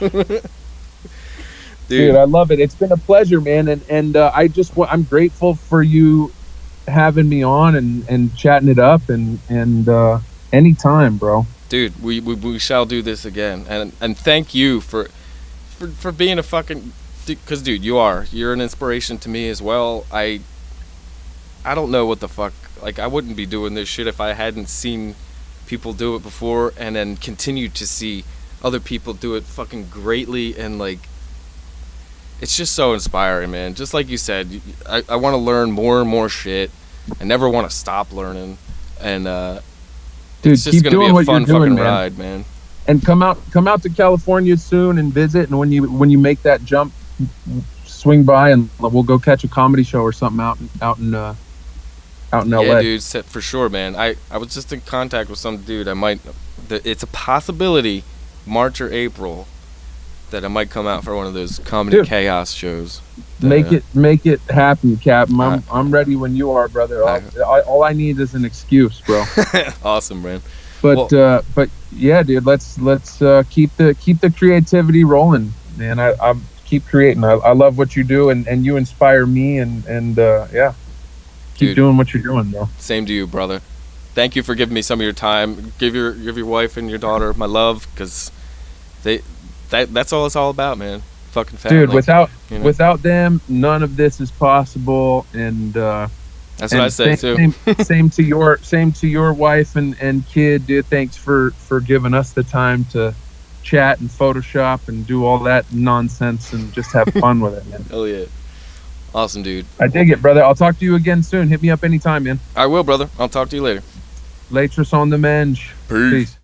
Speaker 2: Dude, I love it. It's been a pleasure, man. And I'm grateful for you having me on and chatting it up and anytime, bro.
Speaker 1: Dude, we shall do this again. And thank you for being a fucking, because, dude, you're an inspiration to me as well. I don't know what the fuck, like, I wouldn't be doing this shit if I hadn't seen people do it before, and then continue to see other people do it fucking greatly. And, like, it's just so inspiring, man. Just like you said, I want to learn more and more shit. I never want to stop learning. And
Speaker 2: dude,
Speaker 1: it's just
Speaker 2: keep
Speaker 1: gonna
Speaker 2: doing
Speaker 1: be a
Speaker 2: what
Speaker 1: fun
Speaker 2: you're doing,
Speaker 1: fucking
Speaker 2: man.
Speaker 1: ride, man.
Speaker 2: And come out to California soon and visit. And when you make that jump, swing by and we'll go catch a comedy show or something out in LA.
Speaker 1: Yeah, dude, for sure, man. I was just in contact with some dude. It's a possibility, March or April, that I might come out for one of those comedy chaos shows.
Speaker 2: Make it happen, Captain. I'm ready when you are, brother. All I need is an excuse, bro.
Speaker 1: Awesome, man.
Speaker 2: But yeah, dude, let's keep the creativity rolling, man. I keep creating. I love what you do, and you inspire me, and yeah. Keep doing what you're doing, bro.
Speaker 1: Same to you, brother. Thank you for giving me some of your time. Give your wife and your daughter my love, because that's all it's all about, man. Fucking family.
Speaker 2: Dude, without them, none of this is possible. And
Speaker 1: that's what I say too.
Speaker 2: Same to your wife and kid, dude. Thanks for giving us the time to chat and Photoshop and do all that nonsense and just have fun with it, man.
Speaker 1: Hell yeah. Awesome, dude.
Speaker 2: I dig it, brother. I'll talk to you again soon. Hit me up anytime, man.
Speaker 1: I will, brother. I'll talk to you later.
Speaker 2: Latris on the menge.
Speaker 1: Peace.